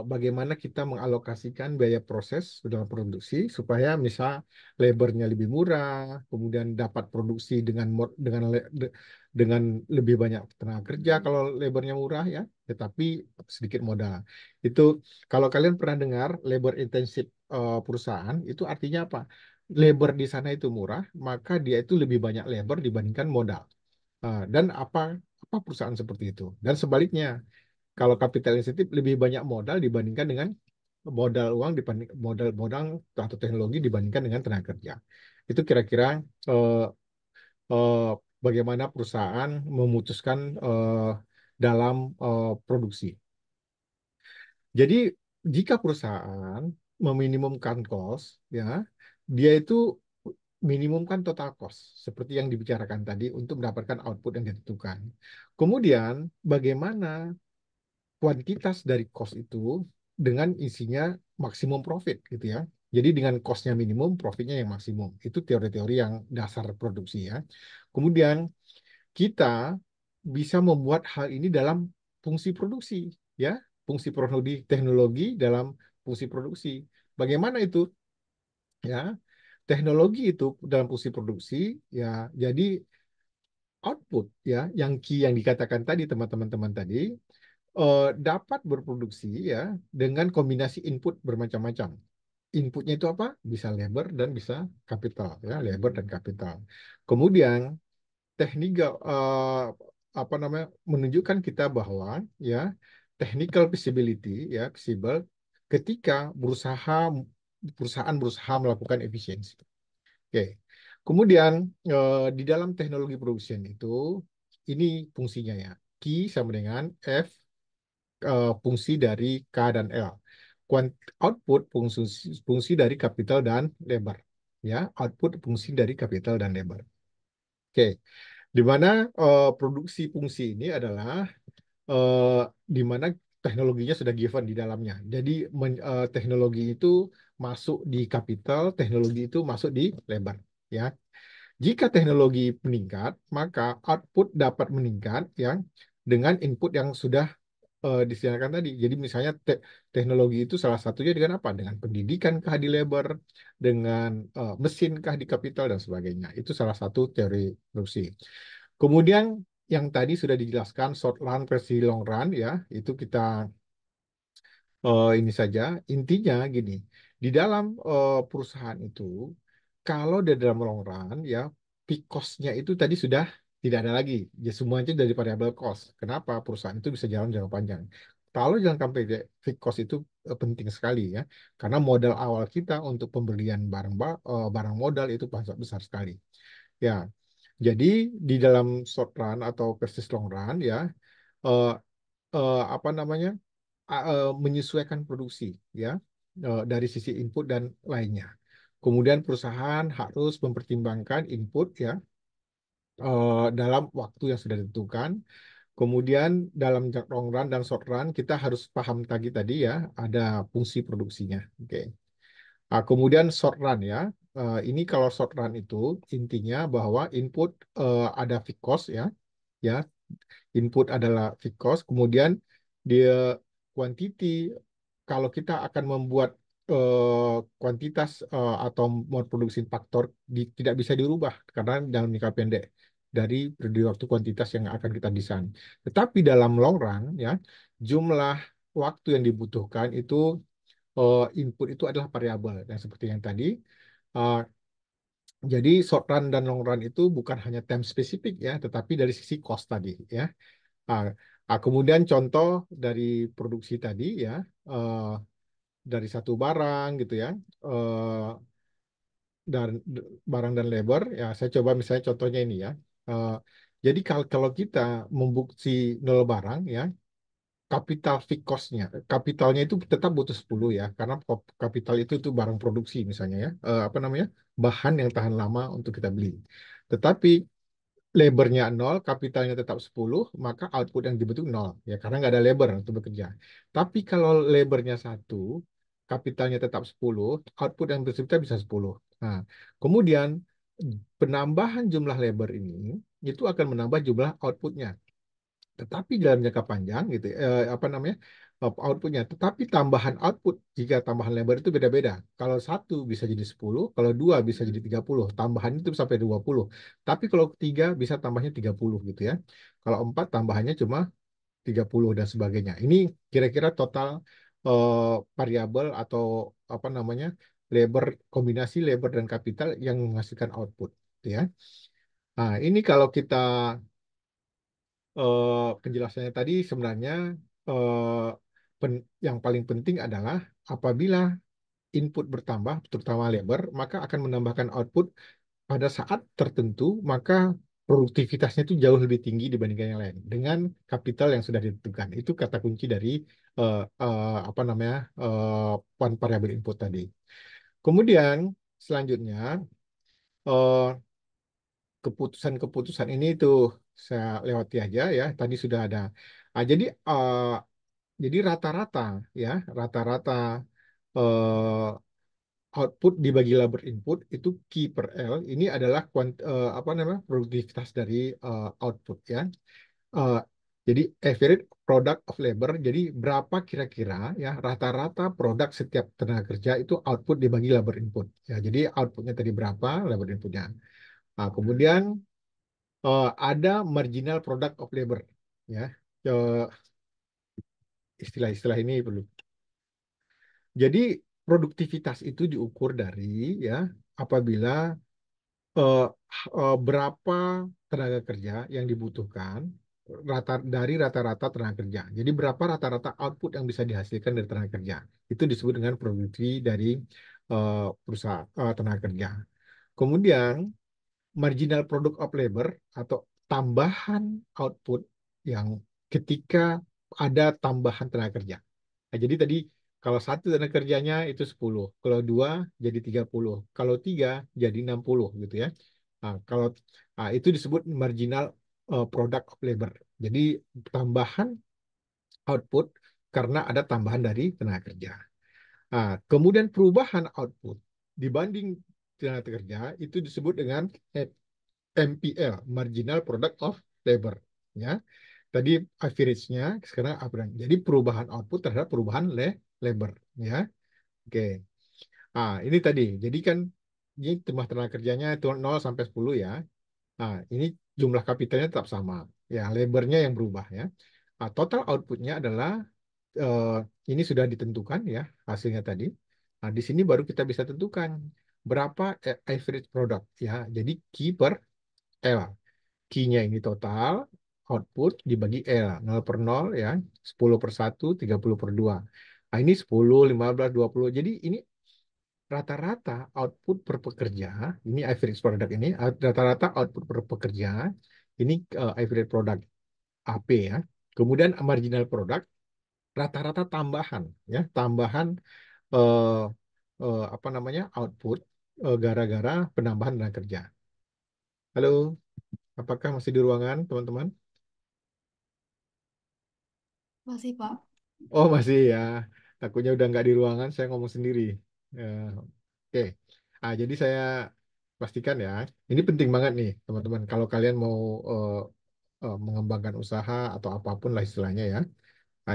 bagaimana kita mengalokasikan biaya proses dalam produksi supaya misal labornya lebih murah, kemudian dapat produksi dengan lebih banyak tenaga kerja kalau labornya murah ya, tetapi sedikit modal. Itu kalau kalian pernah dengar labor intensif perusahaan itu artinya apa? Labor di sana itu murah, maka dia itu lebih banyak labor dibandingkan modal. Dan apa perusahaan seperti itu? Dan sebaliknya, kalau capital insentif lebih banyak modal dibandingkan dengan modal uang dibanding modal atau teknologi dibandingkan dengan tenaga kerja. Itu kira-kira eh, eh, bagaimana perusahaan memutuskan dalam produksi. Jadi jika perusahaan meminimumkan cost, ya dia itu minimumkan total cost seperti yang dibicarakan tadi untuk mendapatkan output yang ditentukan. Kemudian bagaimana kuantitas dari cost itu dengan isinya maksimum profit gitu ya. Jadi dengan cost-nya minimum, profitnya yang maksimum. Itu teori-teori yang dasar produksi ya. Kemudian kita bisa membuat hal ini dalam fungsi produksi ya, fungsi teknologi dalam fungsi produksi. Bagaimana itu? Ya, teknologi itu dalam fungsi produksi ya. Jadi output ya, yang key yang dikatakan tadi teman-teman tadi dapat berproduksi ya dengan kombinasi input bermacam-macam. Inputnya itu apa? Bisa labor dan bisa capital ya, labor dan capital. Kemudian teknik apa namanya menunjukkan kita bahwa ya technical feasibility ya feasible ketika perusahaan berusaha melakukan efisiensi. Oke. Kemudian di dalam teknologi production itu ini fungsinya ya. Q sama dengan F fungsi dari K dan L. Output fungsi dari capital dan labor. Ya, output fungsi dari capital dan labor. Oke, di mana produksi fungsi ini adalah eh, di mana teknologinya sudah given di dalamnya. Jadi teknologi itu masuk di capital, teknologi itu masuk di labor. Ya, jika teknologi meningkat, maka output dapat meningkat ya dengan input yang sudah disediakan tadi. Jadi misalnya teknologi itu salah satunya dengan apa? Dengan pendidikan kah di labor, dengan mesin kah di kapital dan sebagainya. Itu salah satu teori produksi. Kemudian yang tadi sudah dijelaskan short run versi long run ya, itu kita ini saja. Intinya gini, di dalam perusahaan itu, kalau di dalam long run ya, peak cost-nya itu tadi sudah tidak ada lagi. Ya semuanya dari variable cost. Kenapa? Perusahaan itu bisa jalan jangka panjang. Kalau jangka pendek, peak cost itu penting sekali ya, karena modal awal kita untuk pembelian barang modal itu besar sekali. Ya, jadi di dalam short run atau versus long run ya, eh, apa namanya? Menyesuaikan produksi ya dari sisi input dan lainnya. Kemudian perusahaan harus mempertimbangkan input ya dalam waktu yang sudah ditentukan. Kemudian dalam long run dan short run kita harus paham tadi ya ada fungsi produksinya. Oke. Kemudian short run ya. Ini kalau short run itu intinya bahwa input ada fixed cost ya input adalah fixed cost, kemudian dia quantity kalau kita akan membuat kuantitas atau mau produksi faktor tidak bisa dirubah karena dalam jangka pendek dari periode waktu kuantitas yang akan kita desain. Tetapi dalam long run ya jumlah waktu yang dibutuhkan itu input itu adalah variabel yang seperti yang tadi. Uh, jadi short run dan long run itu bukan hanya time spesifik ya, tetapi dari sisi cost tadi ya. Ah, kemudian contoh dari produksi tadi ya, eh, dari satu barang gitu ya, dan barang dan labor ya. Saya coba misalnya contohnya ini ya. Eh, jadi kalau kita membuat nol barang ya, kapital fixed cost-nya, kapitalnya itu tetap butuh 10 ya, karena kapital itu barang produksi misalnya ya, apa namanya, bahan yang tahan lama untuk kita beli. Tetapi labornya nol, kapitalnya tetap 10, maka output yang dibentuk nol. Ya, karena nggak ada labor untuk bekerja. Tapi kalau labornya satu, kapitalnya tetap 10, output yang tercipta bisa 10. Nah, kemudian penambahan jumlah labor ini itu akan menambah jumlah outputnya. Tetapi dalam jangka panjang gitu, apa namanya, outputnya. Tetapi tambahan output jika tambahan labor itu beda-beda. Kalau satu bisa jadi 10, kalau dua bisa jadi 30. Tambahan itu sampai 20. Tapi kalau tiga bisa tambahnya 30 gitu ya. Kalau empat tambahannya cuma 30 dan sebagainya. Ini kira-kira total variabel atau apa namanya labor kombinasi labor dan kapital yang menghasilkan output, gitu ya. Nah, ini kalau kita penjelasannya tadi sebenarnya eh, yang paling penting adalah apabila input bertambah, terutama labor, maka akan menambahkan output pada saat tertentu, maka produktivitasnya itu jauh lebih tinggi dibandingkan yang lain dengan kapital yang sudah ditentukan. Itu kata kunci dari apa namanya variabel input tadi. Kemudian selanjutnya eh, keputusan-keputusan ini tuh saya lewati aja ya. Tadi sudah ada. Jadi rata-rata ya, rata-rata eh, output dibagi labor input itu Q per L ini adalah apa namanya produktivitas dari output ya. Eh, jadi average product of labor. Jadi berapa kira-kira ya rata-rata produk setiap tenaga kerja itu output dibagi labor input. Ya, jadi outputnya tadi berapa labor inputnya. Nah, kemudian ada marginal product of labor ya. Eh, Istilah-istilah ini perlu. Jadi produktivitas itu diukur dari ya apabila eh, berapa tenaga kerja yang dibutuhkan dari rata-rata tenaga kerja. Jadi berapa rata-rata output yang bisa dihasilkan dari tenaga kerja. Itu disebut dengan produksi dari perusahaan tenaga kerja. Kemudian marginal product of labor atau tambahan output yang ketika ada tambahan tenaga kerja. Nah, jadi tadi kalau satu tenaga kerjanya itu 10, kalau dua jadi 30, kalau tiga jadi 60 gitu ya. Kalau itu disebut marginal product of labor. Jadi tambahan output karena ada tambahan dari tenaga kerja. Kemudian perubahan output dibanding tenaga kerja itu disebut dengan MPL, marginal product of labor. Ya, tadi average-nya sekarang apa? Jadi perubahan output terhadap perubahan labor. Ya, oke. Ini tadi. Jadi kan ini jumlah tenaga kerjanya itu 0 sampai 10 ya. Ini jumlah kapitalnya tetap sama. Ya, labornya yang berubah ya. Total outputnya adalah eh, ini sudah ditentukan ya hasilnya tadi. Di sini baru kita bisa tentukan berapa average product ya. Jadi Q per L. Q-nya ini total output dibagi L. 0 per 0 ya. 10 per 1, 30 per 2. Ini 10, 15, 20. Jadi ini rata-rata output per pekerja, ini average product ini, rata-rata output per pekerja, ini average product AP ya. Kemudian marginal product, rata-rata tambahan ya, tambahan eh, apa namanya output gara-gara penambahan tenaga kerja. Halo, apakah masih di ruangan teman-teman? Masih, Pak. Oh masih ya, takutnya udah nggak di ruangan, saya ngomong sendiri. Oke, jadi saya pastikan ya, ini penting banget nih teman-teman. Kalau kalian mau mengembangkan usaha atau apapun lah istilahnya ya.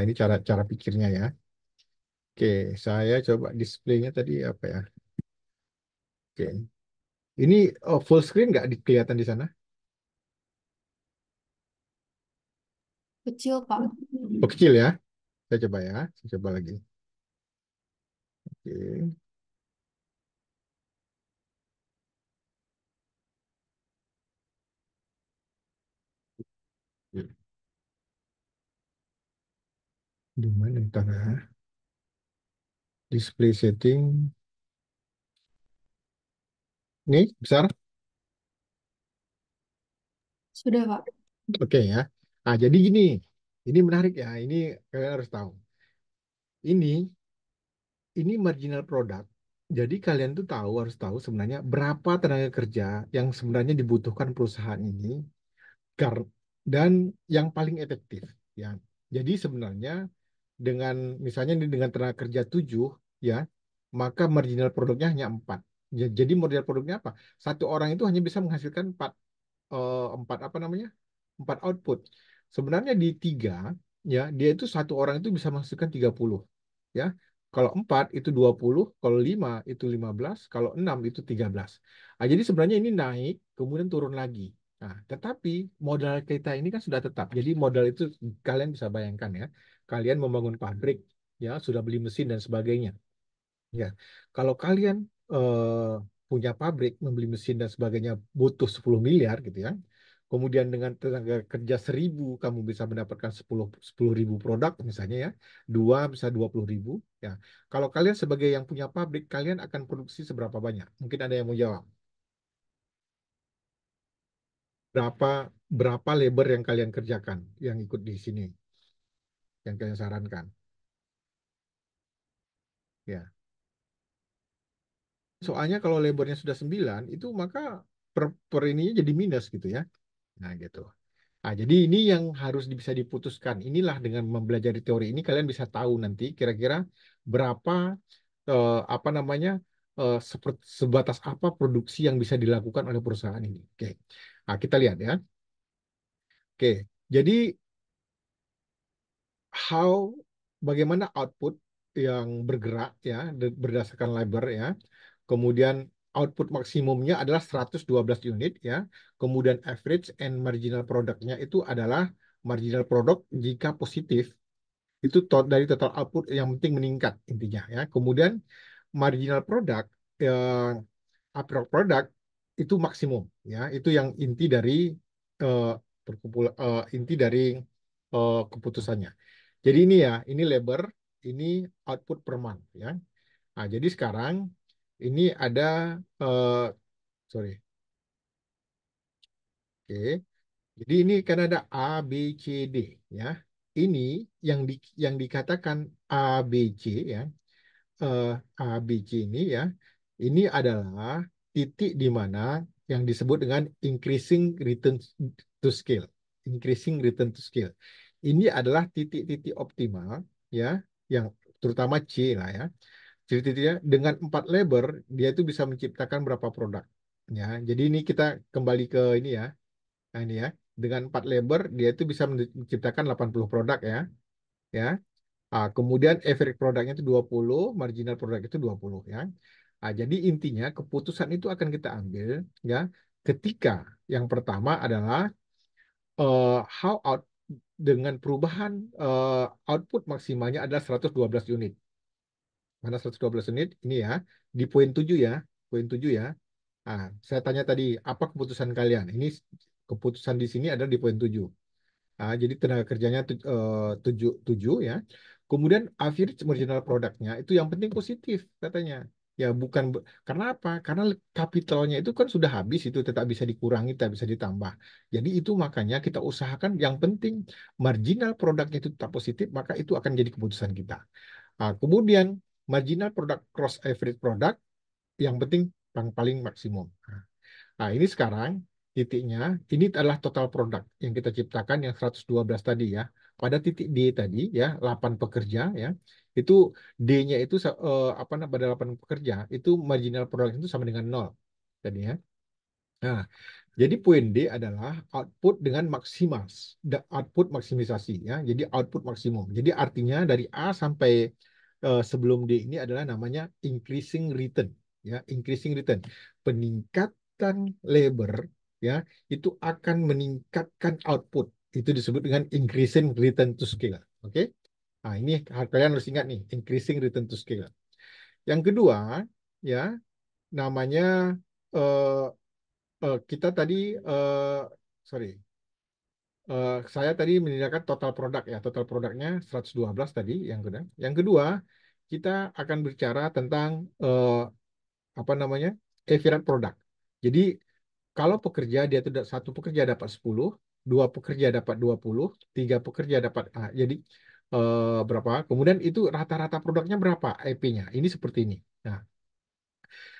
Ini cara cara pikirnya ya. Oke, saya coba displaynya tadi apa ya? Oke, ini full screen nggak kelihatan di sana? Kecil, Pak. Oh kecil ya. Saya coba ya. Saya coba lagi. Oke. Di mana ntar ya? Display setting. Nih, besar. Sudah, Pak. Oke ya. Jadi gini. Ini menarik ya. Ini kalian harus tahu. Ini marginal product. Jadi kalian tuh harus tahu sebenarnya berapa tenaga kerja yang sebenarnya dibutuhkan perusahaan ini kar- dan yang paling efektif ya. Jadi sebenarnya dengan misalnya ini dengan tenaga kerja 7 ya, maka marginal produknya hanya 4. Jadi marginal produknya apa? Satu orang itu hanya bisa menghasilkan 4 empat apa namanya? 4 output. Sebenarnya di 3 ya, dia itu satu orang itu bisa menghasilkan 30 ya. Kalau 4 itu 20, kalau 5 itu 15, kalau 6 itu 13. Jadi sebenarnya ini naik kemudian turun lagi. Nah, tetapi modal kita ini kan sudah tetap. Jadi modal itu kalian bisa bayangkan ya. Kalian membangun pabrik ya, sudah beli mesin dan sebagainya. Ya, kalau kalian punya pabrik, membeli mesin dan sebagainya butuh 10 miliar gitu ya. Kemudian dengan tenaga kerja 1.000 kamu bisa mendapatkan 10 ribu produk misalnya ya. Dua bisa 20 ribu ya. Kalau kalian sebagai yang punya pabrik, kalian akan produksi seberapa banyak? Mungkin ada yang mau jawab. Berapa berapa labor yang kalian kerjakan yang ikut di sini, yang kalian sarankan? Ya. soalnya kalau lebarnya sudah 9 itu maka per ininya jadi minus gitu ya. Nah, gitu. Nah, jadi ini yang harus bisa diputuskan. Inilah dengan mempelajari teori ini kalian bisa tahu nanti kira-kira berapa apa namanya seperti sebatas apa produksi yang bisa dilakukan oleh perusahaan ini. Oke. Nah, kita lihat ya. Oke. Jadi how bagaimana output yang bergerak ya berdasarkan labor ya. Kemudian output maksimumnya adalah 112 unit ya. Kemudian average and marginal produknya itu adalah marginal product jika positif itu dari total output yang penting meningkat intinya ya. Kemudian marginal product yang product itu maksimum ya. Itu yang inti dari eh, inti dari keputusannya. Jadi ini ya, ini labor, ini output per month ya. Nah, jadi sekarang ini ada sorry. Oke. Jadi ini kan ada A, B, C, D ya. Ini yang dikatakan A, B, C ya. eh, A, B, C ini ya. Ini adalah titik di mana yang disebut dengan increasing return to scale. Increasing return to scale. Ini adalah titik-titik optimal ya, yang terutama C lah ya. Titik-titiknya dengan 4 labor dia itu bisa menciptakan berapa produk. Ya, jadi ini kita kembali ke ini ya. Nah, ini ya, dengan 4 labor dia itu bisa menciptakan 80 produk ya. Ya. Kemudian average produknya itu 20, marginal produk itu 20 ya. Jadi intinya keputusan itu akan kita ambil ya ketika yang pertama adalah how out dengan perubahan output maksimalnya adalah 112 unit. Mana 112 unit? Ini ya, di poin 7 ya. Poin 7 ya. Saya tanya tadi, apa keputusan kalian? Ini keputusan di sini ada di poin 7. Jadi tenaga kerjanya 7 ya. Kemudian average marginal produknya itu yang penting positif katanya. Ya bukan karena apa? Karena kapitalnya itu kan sudah habis itu tetap bisa dikurangi, tetap bisa ditambah. Jadi itu makanya kita usahakan yang penting marginal produknya itu tetap positif, maka itu akan jadi keputusan kita. Kemudian marginal produk cross average product yang penting yang paling maksimum. Nah, ini sekarang titiknya, ini adalah total produk yang kita ciptakan yang 112 tadi ya. Pada titik D tadi ya, 8 pekerja ya. Itu D-nya itu apa namanya pada 8 pekerja, itu marginal produk itu sama dengan 0 tadi ya. Nah, jadi poin D adalah output dengan maksimal, output maksimisasi ya. Jadi output maksimum. Jadi artinya dari A sampai sebelum D ini adalah namanya increasing return ya, increasing return. Peningkatan labor ya itu akan meningkatkan output. Itu disebut dengan increasing return to scale. Oke? Nah, ini kalian harus ingat nih, increasing return to scale. Yang kedua ya namanya eh, kita tadi sorry saya tadi menanyakan total produk ya total produknya 112 tadi yang kedua kita akan bicara tentang apa namanya average produk. Jadi kalau pekerja dia tidak satu pekerja dapat 10, dua pekerja dapat 20, tiga pekerja dapat jadi berapa, kemudian itu rata-rata produknya berapa EP-nya ini seperti ini. Nah,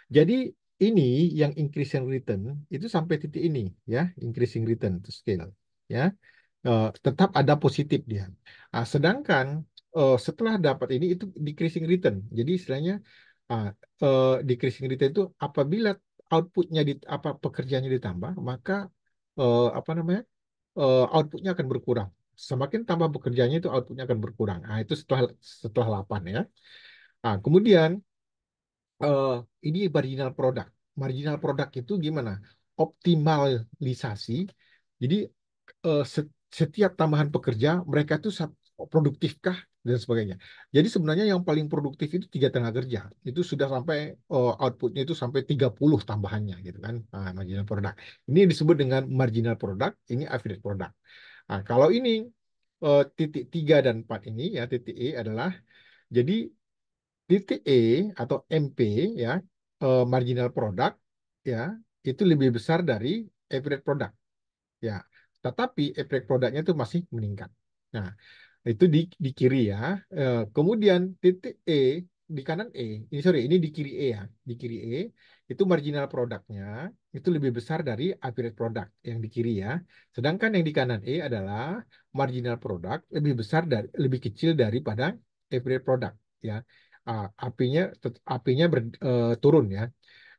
jadi ini yang increasing return itu sampai titik ini ya, increasing return to scale ya. Tetap ada positif dia. Sedangkan setelah dapat ini itu decreasing return. Jadi istilahnya uh, decreasing return itu apabila outputnya apa pekerjaannya ditambah, maka apa namanya outputnya akan berkurang. Semakin tambah pekerjaannya itu outputnya akan berkurang. Itu setelah 8 ya. Kemudian eh, ini marginal product. Marginal product itu gimana? Optimalisasi. Jadi setiap tambahan pekerja mereka itu produktifkah dan sebagainya. Jadi sebenarnya yang paling produktif itu 3 tenaga kerja. Itu sudah sampai outputnya itu sampai 30 tambahannya gitu kan. Marginal product. Ini disebut dengan marginal product, ini average product. Kalau ini titik 3 dan 4 ini ya titik E adalah jadi titik E atau MP ya marginal product ya itu lebih besar dari average product ya, tetapi efek produknya itu masih meningkat. Nah, itu di kiri ya. Kemudian titik E di kanan E, ini sorry, ini di kiri E ya. Di kiri E itu marginal produknya itu lebih besar dari average product yang di kiri ya. Sedangkan yang di kanan E adalah marginal product lebih besar dari lebih kecil daripada average product ya. Apinya turun ya.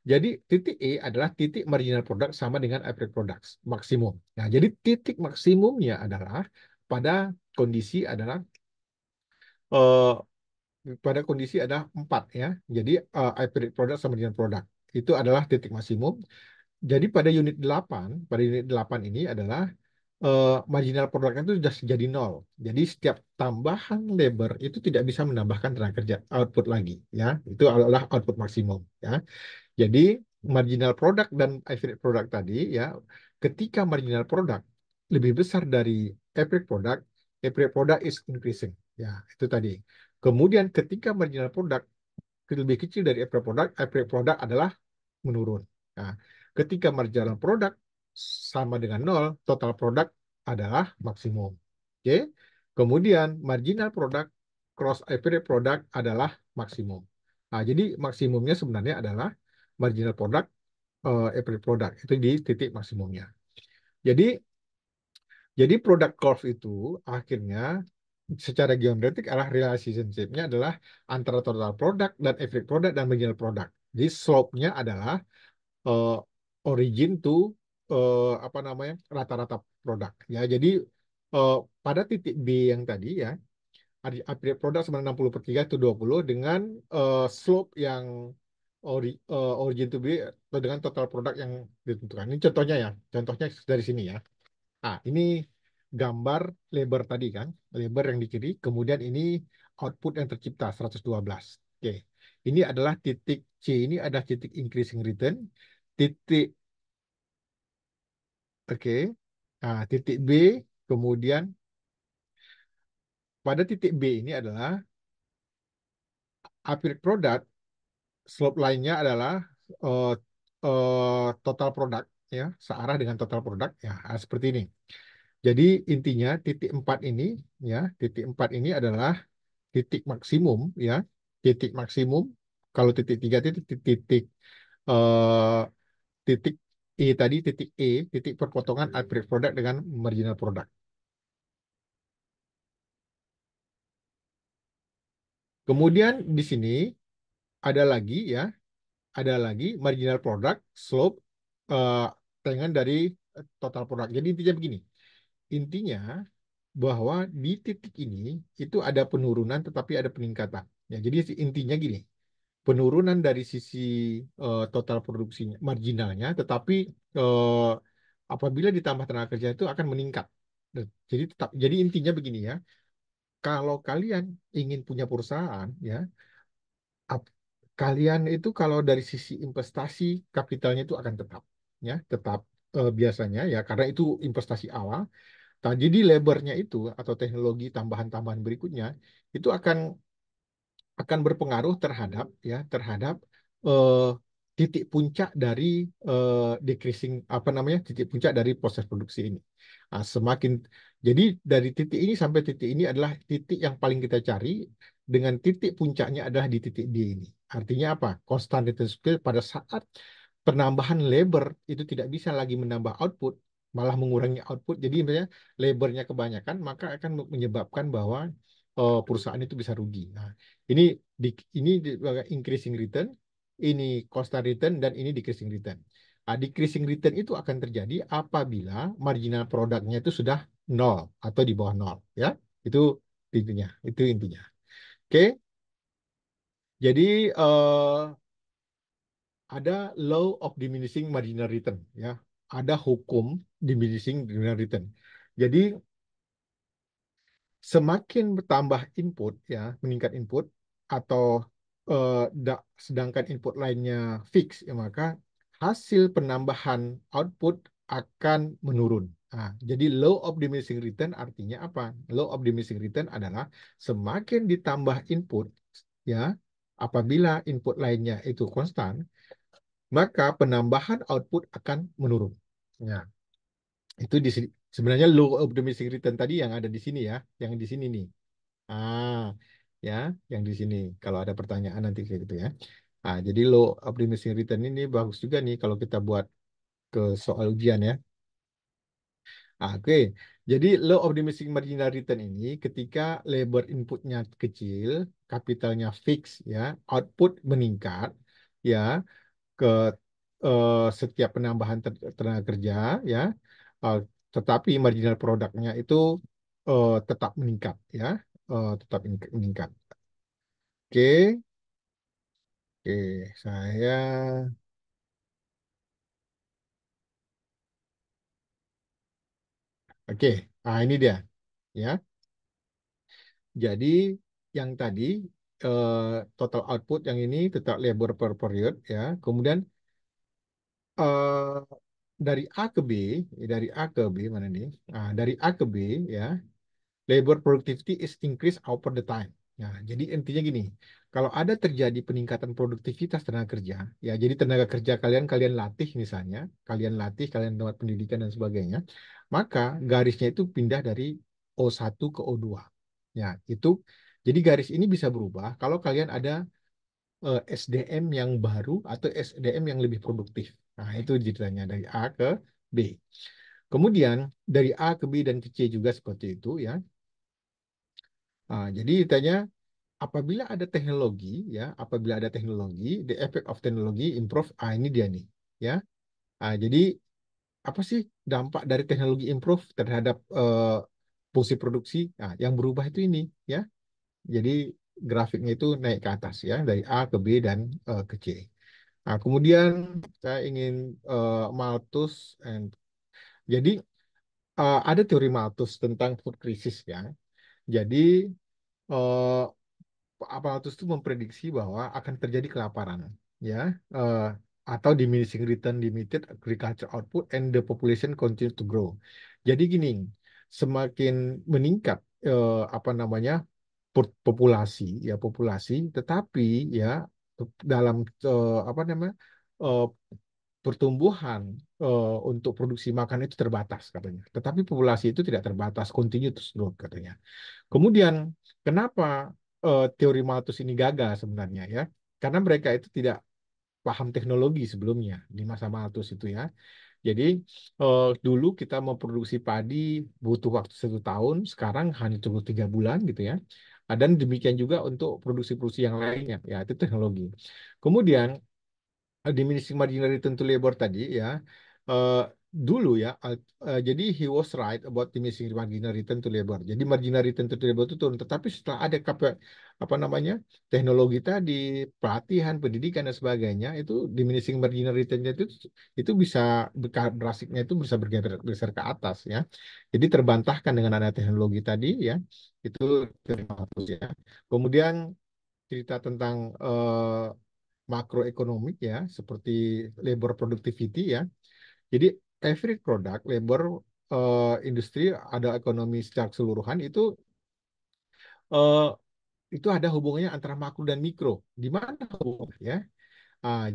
Jadi titik E adalah titik marginal product sama dengan average product maksimum. Nah, jadi titik maksimumnya adalah pada kondisi adalah eh, pada kondisi ada 4 ya. Jadi average product sama dengan produk. Itu adalah titik maksimum. Jadi pada unit 8 ini adalah marginal produknya itu sudah jadi nol. Jadi setiap tambahan labor itu tidak bisa menambahkan tenaga kerja output lagi ya. Itu adalah output maksimum ya. Jadi marginal product dan average product tadi ya, ketika marginal product lebih besar dari average product is increasing. Ya, itu tadi. Kemudian ketika marginal product lebih kecil dari average product adalah menurun. Nah, ketika marginal product sama dengan nol, total product adalah maksimum. Oke. Kemudian marginal product cross average product adalah maksimum. Nah, jadi maksimumnya sebenarnya adalah marginal product average product itu di titik maksimumnya. Jadi product curve itu akhirnya secara geometrik adalah relationship-nya adalah antara total product dan average product dan marginal product. Jadi slope-nya adalah eh, origin to apa namanya rata-rata produk ya. Jadi eh, pada titik B yang tadi ya, average produk sama 60/3 itu 20 dengan slope yang origin to B atau dengan total produk yang ditentukan. Ini contohnya ya, contohnya dari sini ya. Ah, ini gambar labor tadi kan, labor yang di kiri, kemudian ini output yang tercipta 112. Oke. Ini adalah titik C, ini ada titik increasing return, titik oke. Nah, titik B, kemudian pada titik B ini adalah average product, slope lainnya adalah eh, total product ya, searah dengan total product ya, seperti ini. Jadi intinya titik 4 ini ya, titik 4 ini adalah titik maksimum ya, titik maksimum. Kalau titik 3 titik titik eh, titik E tadi titik E, titik perpotongan average product dengan marginal product. Kemudian di sini ada lagi ya, ada lagi marginal product slope eh, dengan dari total product. Jadi intinya begini, intinya bahwa di titik ini itu ada penurunan tetapi ada peningkatan. Ya, jadi intinya gini, penurunan dari sisi total produksinya, marginalnya, tetapi eh, apabila ditambah tenaga kerja itu akan meningkat. Jadi intinya begini ya, kalau kalian ingin punya perusahaan ya, ap- kalian itu kalau dari sisi investasi kapitalnya itu akan tetap ya, tetap biasanya ya, karena itu investasi awal. Nah, jadi lebarnya itu atau teknologi tambahan-tambahan berikutnya itu akan berpengaruh terhadap ya, terhadap eh, titik puncak dari decreasing apa namanya, titik puncak dari proses produksi ini. Nah, semakin jadi dari titik ini sampai titik ini adalah titik yang paling kita cari, dengan titik puncaknya adalah di titik D ini. Artinya apa? Constant return scale pada saat penambahan labor itu tidak bisa lagi menambah output, malah mengurangi output. Jadi misalnya labornya kebanyakan, maka akan menyebabkan bahwa perusahaan itu bisa rugi. Nah, ini increasing return, ini constant return, dan ini decreasing return. Nah, decreasing return itu akan terjadi apabila marginal produknya itu sudah nol atau di bawah nol, ya. Itu intinya, itu intinya. Oke, jadi ada law of diminishing marginal return, ya. Ada hukum diminishing marginal return. Jadi semakin bertambah input ya, meningkat input atau sedangkan input lainnya fix ya, maka hasil penambahan output akan menurun. Nah, jadi low of diminishing return artinya apa? Low of diminishing return adalah semakin ditambah input ya, apabila input lainnya itu konstan, maka penambahan output akan menurun. Ya, itu sebenarnya low of diminishing return tadi yang ada di sini ya, yang di sini nih. Ah, ya, yang di sini. Kalau ada pertanyaan nanti kayak gitu ya. Nah, jadi low optimistic return ini bagus juga nih kalau kita buat ke soal ujian ya. Oke, jadi low optimistic marginal return ini ketika labor inputnya kecil, kapitalnya fix ya, output meningkat ya ke setiap penambahan tenaga kerja ya, eh, tetapi marginal produknya itu tetap meningkat ya, tetap meningkat. Oke, oke, saya oke. Nah, ini dia ya. Jadi yang tadi eh, total output yang ini total labor per period ya. Kemudian eh, dari A ke B, dari A ke B mana nih? Nah, dari A ke B ya, labor productivity is increased over the time. Nah, jadi intinya gini, kalau ada terjadi peningkatan produktivitas tenaga kerja, ya jadi tenaga kerja kalian kalian latih misalnya, kalian dapat pendidikan dan sebagainya, maka garisnya itu pindah dari O1 ke O2. Ya, itu jadi garis ini bisa berubah kalau kalian ada SDM yang baru atau SDM yang lebih produktif. Nah, itu ceritanya dari A ke B. Kemudian dari A ke B dan ke C juga seperti itu ya. Nah, jadi ditanya apabila ada teknologi, the effect of technology improve. Ah, ini dia nih, ya. Ah, jadi apa sih dampak dari teknologi improve terhadap fungsi produksi? Nah, yang berubah itu ini, ya. Jadi grafiknya itu naik ke atas, ya, dari A ke B dan ke C. Nah, kemudian saya ingin Malthus and jadi ada teori Malthus tentang food crisis, ya. Jadi eh, Aparatus itu memprediksi bahwa akan terjadi kelaparan, ya, eh, atau diminishing return limited agriculture output and the population continue to grow. Jadi gini, semakin meningkat apa namanya populasi, ya populasi, tetapi ya dalam apa namanya eh, pertumbuhan untuk produksi makan itu terbatas katanya. Tetapi populasi itu tidak terbatas, continuous growth katanya. Kemudian, kenapa teori Malthus ini gagal sebenarnya ya? Karena mereka itu tidak paham teknologi sebelumnya di masa Malthus itu ya. Jadi dulu kita memproduksi padi butuh waktu 1 tahun, sekarang hanya cukup 3 bulan gitu ya. Dan demikian juga untuk produksi-produksi yang lainnya, ya itu teknologi. Kemudian diminishing marginal return to labor tadi ya eh, dulu ya jadi he was right about diminishing marginal return to labor. Jadi marginal return to labor itu turun, tetapi setelah ada apa namanya teknologi tadi, pelatihan, pendidikan dan sebagainya, itu diminishing marginal return itu bisa drasiknya itu bisa bergeser ke atas ya. Jadi terbantahkan dengan ada teknologi tadi ya. Itu terima kasih ya. Kemudian cerita tentang makroekonomik ya, seperti labor productivity ya. Jadi every product, labor, industri, ada ekonomi secara keseluruhan eh, itu ada hubungannya antara makro dan mikro. Di mana hubungannya ya?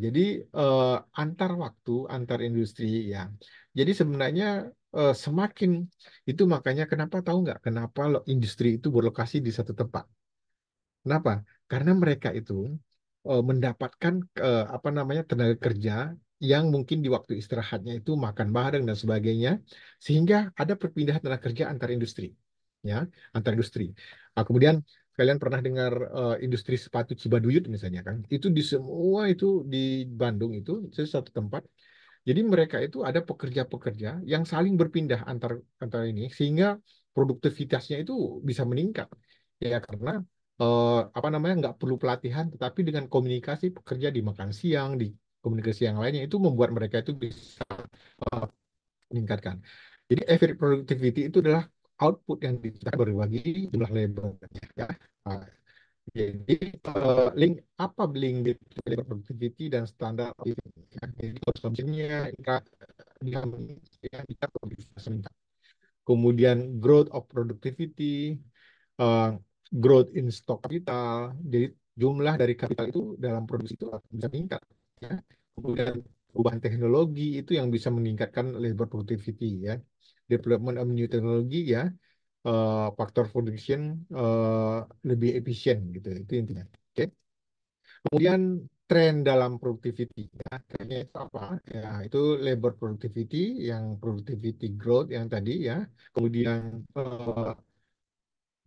Jadi eh, antar waktu, antar industri ya. Jadi sebenarnya semakin itu makanya kenapa tahu nggak kenapa industri itu berlokasi di satu tempat? Kenapa? Karena mereka itu mendapatkan apa namanya tenaga kerja yang mungkin di waktu istirahatnya itu makan bareng dan sebagainya, sehingga ada perpindahan tenaga kerja antar industri, ya, antar industri. Kemudian kalian pernah dengar industri sepatu Cibaduyut misalnya kan? Itu di semua itu di Bandung itu satu tempat. Jadi mereka itu ada pekerja-pekerja yang saling berpindah antar ini sehingga produktivitasnya itu bisa meningkat. Ya karena apa namanya nggak perlu pelatihan, tetapi dengan komunikasi pekerja di makan siang, di komunikasi yang lainnya itu membuat mereka itu bisa meningkatkan. Jadi average productivity itu adalah output yang kita berbagi jumlah labor. Ya. Ah, jadi link apa link di labor productivity dan standar ya. Jadi konsumsinya dia dia produktivitas meningkat. Kemudian growth of productivity, uh, growth in stock capital. Jadi jumlah dari kapital itu dalam produksi itu bisa meningkat. Ya. Kemudian perubahan teknologi itu yang bisa meningkatkan labor productivity ya. Development of new technology ya. faktor production lebih efisien gitu. Itu intinya. Oke. Kemudian tren dalam productivity ya, trennya itu apa? Ya, itu labor productivity, yang productivity growth yang tadi ya. Kemudian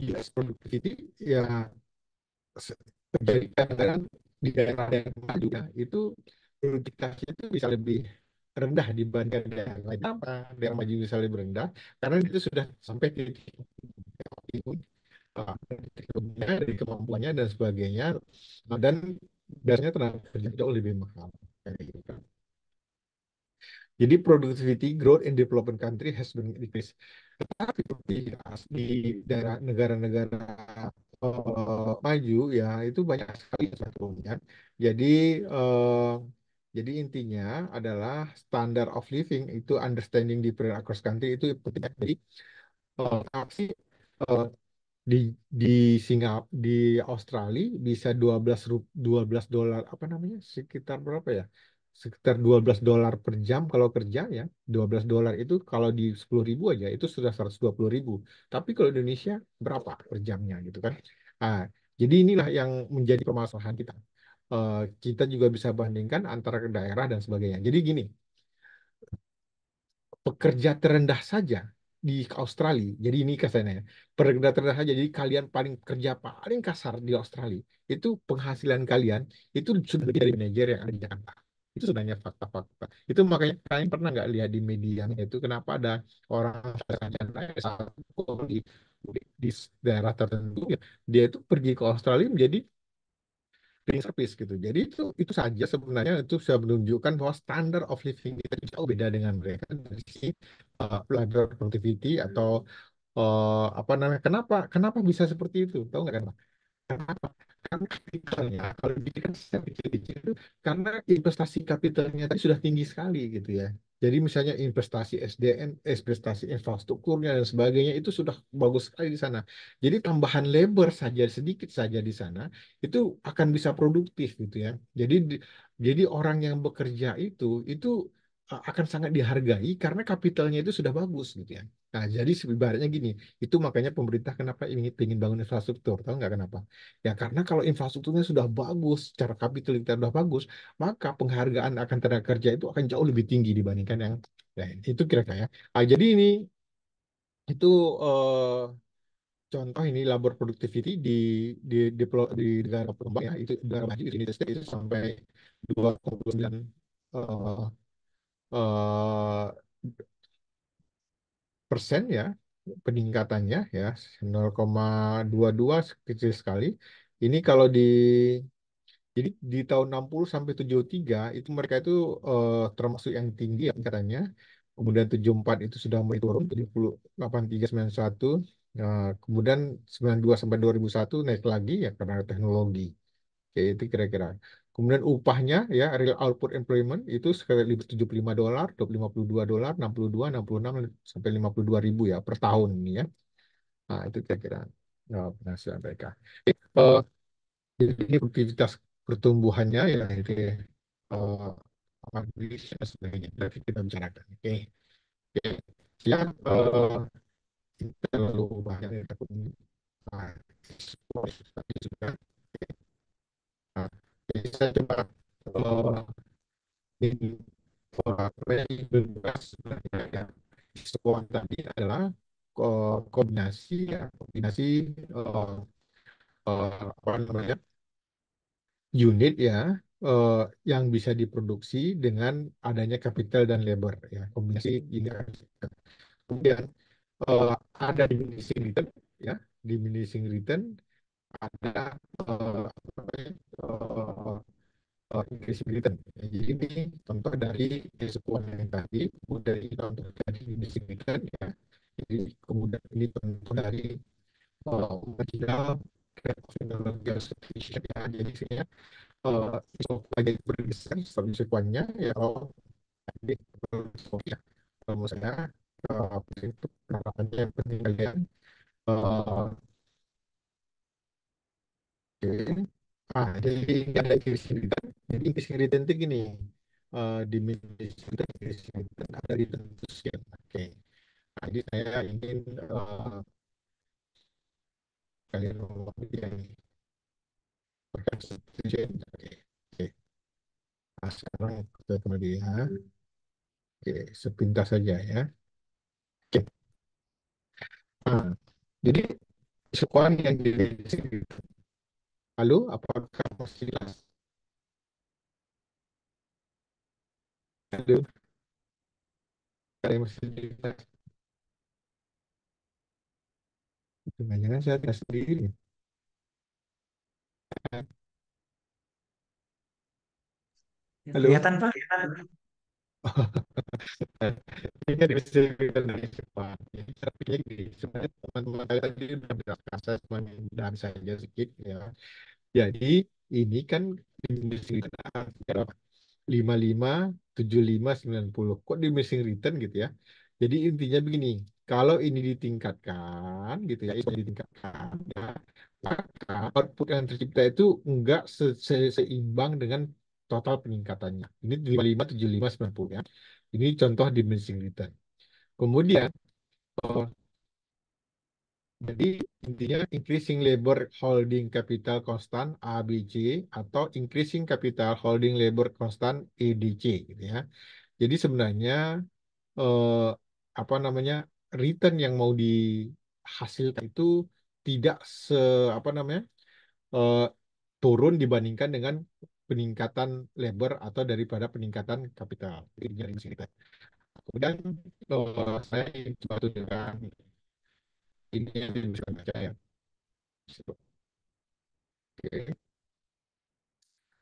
US productivity ya terjadi kadang di daerah-daerah maju ya, itu produktivitasnya itu bisa lebih rendah dibandingkan daerah lain. Kenapa daerah maju bisa lebih rendah? Karena itu sudah sampai titik teknologinya, dari kemampuannya dan sebagainya. Nah, dan biasanya tenaga kerja jauh lebih mahal. Kayak gitu kan. Jadi productivity growth in development country has been decreased. Tetapi di daerah negara-negara maju ya itu banyak sekali sebetulnya. Jadi eh, jadi intinya adalah standard of living itu understanding di across country itu penting. Jadi apa sih eh, di di di Australia bisa 12 dolar apa namanya sekitar berapa ya? Sekitar 12 dolar per jam kalau kerja ya. 12 dolar itu kalau di 10.000 aja itu sudah 120.000. Tapi kalau Indonesia berapa per jamnya gitu kan? Ah, jadi inilah yang menjadi permasalahan kita. Kita juga bisa bandingkan antara daerah dan sebagainya. Jadi gini, pekerja terendah saja di Australia. Jadi ini kasarnya ya. Pekerja terendah saja. Jadi kalian paling kerja paling kasar di Australia. Itu penghasilan kalian itu sudah lebih dari manajer yang ada di Jakarta. Itu sebenarnya fakta-fakta. Itu makanya kalian pernah nggak lihat di media itu kenapa ada orang di, di daerah tertentu ya, dia itu pergi ke Australia menjadi cleaning service gitu. Jadi itu saja sebenarnya itu sudah menunjukkan bahwa standard of living kita jauh beda dengan mereka dari sisi labor productivity atau apa namanya kenapa kenapa bisa seperti itu tahu nggak kan Pak? Kenapa? Karena kapitalnya kalau dipikirkan secara kecil-kecil itu karena investasi kapitalnya tadi sudah tinggi sekali gitu ya. Jadi misalnya investasi SDM, investasi infrastrukturnya dan sebagainya itu sudah bagus sekali di sana. Jadi tambahan labor saja sedikit saja di sana itu akan bisa produktif gitu ya. Jadi orang yang bekerja itu akan sangat dihargai karena kapitalnya itu sudah bagus gitu ya. Nah, jadi sebenarnya gini, itu makanya pemerintah kenapa ingin bangun infrastruktur, tahu nggak kenapa? Ya karena kalau infrastrukturnya sudah bagus, secara kapital kita sudah bagus, maka penghargaan akan tenaga kerja itu akan jauh lebih tinggi dibandingkan yang lain. Itu kira-kira ya. Jadi ini itu contoh ini labor productivity di negara berkembang ya, itu negara maju di United States itu sampai 2,9 eh, eh, persen ya peningkatannya ya 0,22 kecil sekali. Ini kalau jadi di tahun 60 sampai 73 itu mereka itu termasuk yang tinggi ya tingkatannya. Kemudian 74 itu sudah mulai turun 70 83 91. Nah, kemudian 92 sampai 2001 naik lagi ya karena teknologi. Oke, itu kira-kira. Kemudian upahnya ya real output employment itu sekali $75, 52 dolar, 62, 66 sampai 52.000 ya per tahun ini ya. Nah, itu kira-kira penghasilan mereka. Eh, jadi ini produktivitas pertumbuhannya ya itu uh, dan sebagainya. Nanti kita bicarakan. Oke. Oke. Siap. Kita lalu banyak yang takut nah, tapi sudah. Nah, jadi saya coba ini bebas sebenarnya ya. Squad tadi adalah kombinasi ya, kombinasi uh, apa namanya unit ya eh, yang bisa diproduksi dengan adanya capital dan labor ya kombinasi ini. Kemudian ada diminishing return ya diminishing return ada apa namanya, increasing return. Ya, jadi ini contoh dari kesepuan yang tadi kemudian ini contoh dari diminishing return ya jadi kemudian ini contoh dari marginal technological sufficient ya jadi sini sebagai bergeser sebagai sekuannya ya kalau adik ya kalau menurut saya apa itu penerapannya yang penting kalian oke. Jadi ini ada increasing return jadi increasing return itu gini diminishing return increasing return ada return to scale oke. Jadi saya ingin Kalian nomor tiga ini. Pakai substitution. Oke. Oke. Nah, sekarang kita kemudian. Oke, sepintas saja ya. Oke. Nah, jadi sekolah yang di sini. Lalu, apakah masih jelas? Lalu, ada yang masih jelas? Jangan-jangan saya tidak sendiri. Halo? Kelihatan Pak. Ini ada cerita dari Jepang. Jadi artinya gini, sebenarnya teman-teman saya tadi udah berkata cuma dan saja sedikit ya. Jadi ini kan di missing return berapa? 55, 75, 90. Kok di missing return gitu ya? Jadi intinya begini, kalau ini ditingkatkan gitu ya, ini ditingkatkan ya, maka output yang tercipta itu enggak seimbang dengan total peningkatannya. Ini 55, 75, 90 ya. Ini contoh diminishing return. Kemudian, eh, jadi intinya increasing labor holding capital constant ABC atau increasing capital holding labor constant EDC gitu ya. Jadi sebenarnya eh, apa namanya return yang mau dihasilkan itu tidak se apa namanya eh, turun dibandingkan dengan peningkatan labor atau daripada peningkatan kapital. Ini yang kita. Kemudian saya ingin coba tunjukkan ini yang bisa baca ya. Oke.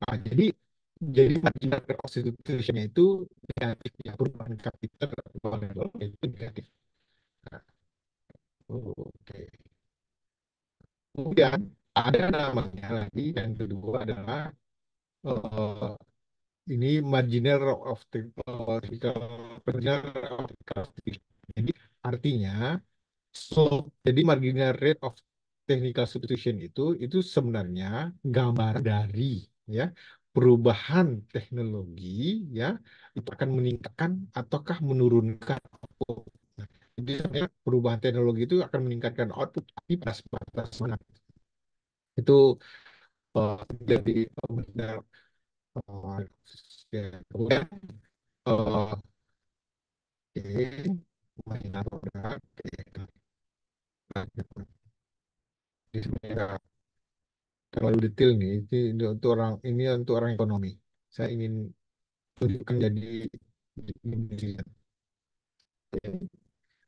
Nah, jadi marginal cost substitution-nya itu negatif ya, perubahan kapital atau labor itu negatif. Nah, oke. Kemudian ada namanya lagi yang kedua adalah eh, ini marginal of marginal of substitution. Jadi artinya jadi marginal rate of technical substitution itu sebenarnya gambar dari ya perubahan teknologi ya itu akan meningkatkan ataukah menurunkan output. Nah, jadi sebenarnya perubahan teknologi itu akan meningkatkan output tapi pada batas mana itu jadi benar ya. Kemudian oke mainan produk oke. Nah, jadi sebenarnya terlalu detail nih. Ini untuk orang ekonomi. Saya ingin tunjukkan jadi Indonesia.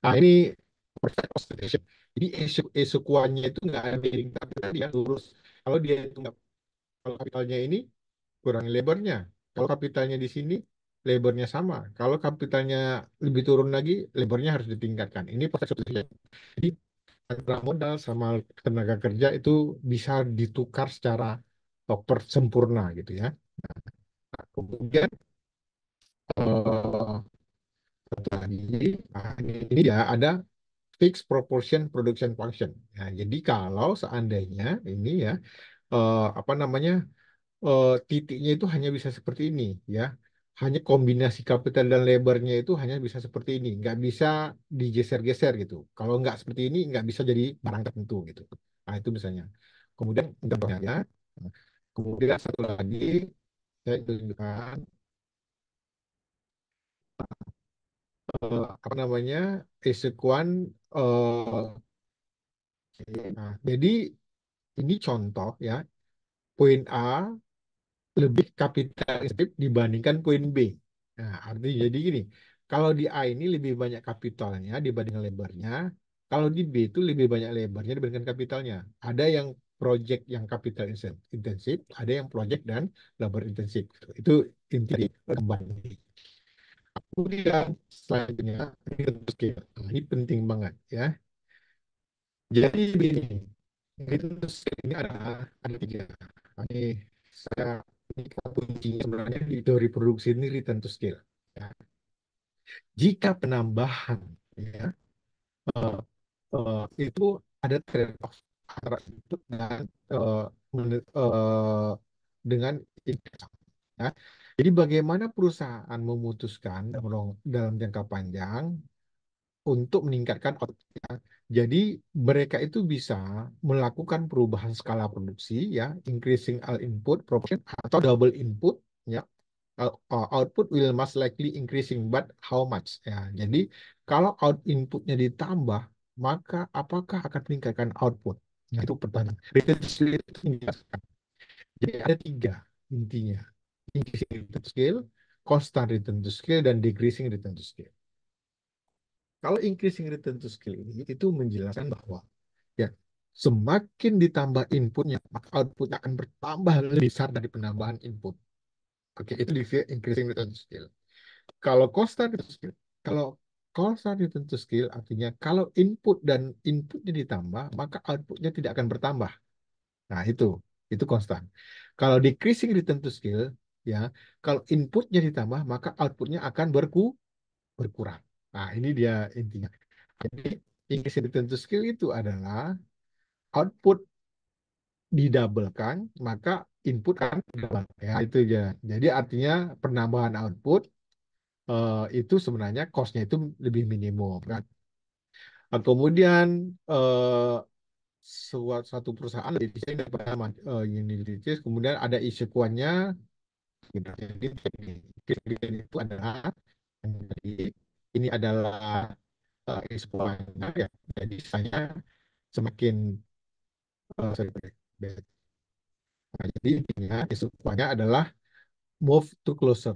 Nah ini perfect observation. Jadi esekuannya itu nggak ada miring, tapi dia lurus. Kalau dia itu kalau kapitalnya ini kurang lebarnya. Kalau kapitalnya di sini lebarnya sama. Kalau kapitalnya lebih turun lagi, lebarnya harus ditingkatkan. Ini perfect observation. Jadi antara modal sama tenaga kerja itu bisa ditukar secara sempurna gitu ya. Nah, kemudian eh, satu lagi, nah, ini ya ada fixed proportion production function. Nah, jadi kalau seandainya ini ya apa namanya titiknya itu hanya bisa seperti ini ya, hanya kombinasi kapital dan lebarnya itu hanya bisa seperti ini, nggak bisa digeser-geser gitu. Kalau nggak seperti ini nggak bisa jadi barang tertentu gitu. Nah itu misalnya. Kemudian contohnya ya. Kemudian satu lagi saya tunjukkan apa namanya Esekuan. Nah, jadi ini contoh ya. Poin A lebih kapital intensif dibandingkan poin B. Nah, artinya jadi gini, kalau di A ini lebih banyak kapitalnya dibandingkan lebarnya, kalau di B itu lebih banyak lebarnya dibandingkan kapitalnya. Ada yang project yang kapital intensif, ada yang project dan labor intensif. Itu inti dari perkembangan ini. Kemudian selanjutnya ini tentu scale. Nah, ini penting banget ya. Jadi begini, ini tentu scale ini ada tiga. Nah, ini saya ini kuncinya sebenarnya di teori produksi ini return to scale. Ya. Jika penambahan ya, eh, itu ada trade-off antara input dan dengan income. Ya. Jadi bagaimana perusahaan memutuskan dalam jangka panjang untuk meningkatkan outputnya. Jadi mereka itu bisa melakukan perubahan skala produksi ya, increasing all input proportion atau double input ya. Output will most likely increasing, but how much ya. Jadi kalau inputnya ditambah, maka apakah akan meningkatkan output? Nah, itu pertanyaan. Return to scale itu menjelaskan. Jadi ada tiga intinya. Increasing return to scale, constant return to scale, dan decreasing return to scale. Kalau increasing return to scale ini itu menjelaskan bahwa ya semakin ditambah inputnya, maka outputnya akan bertambah lebih besar dari penambahan input. Oke, itu di increasing return to scale. Kalau constant return to scale, kalau constant return to scale artinya kalau input dan inputnya ditambah, maka outputnya tidak akan bertambah. Nah, itu konstan. Kalau decreasing return to scale, ya, kalau inputnya ditambah, maka outputnya akan berkurang. Nah, ini dia intinya. Jadi, increasing return to scale itu adalah output didabelkan, maka input akan double. Ya, itu aja. Jadi, artinya penambahan output itu sebenarnya cost-nya itu lebih minimum, kan? Kemudian, suatu perusahaan desain daripada utilities, kemudian ada isu kuannya. Gitu. Jadi kriteria itu adalah jadi ini adalah explore-nya ya. Jadi saya semakin sorry, bad. Nah, jadi intinya explore-nya adalah move to closer.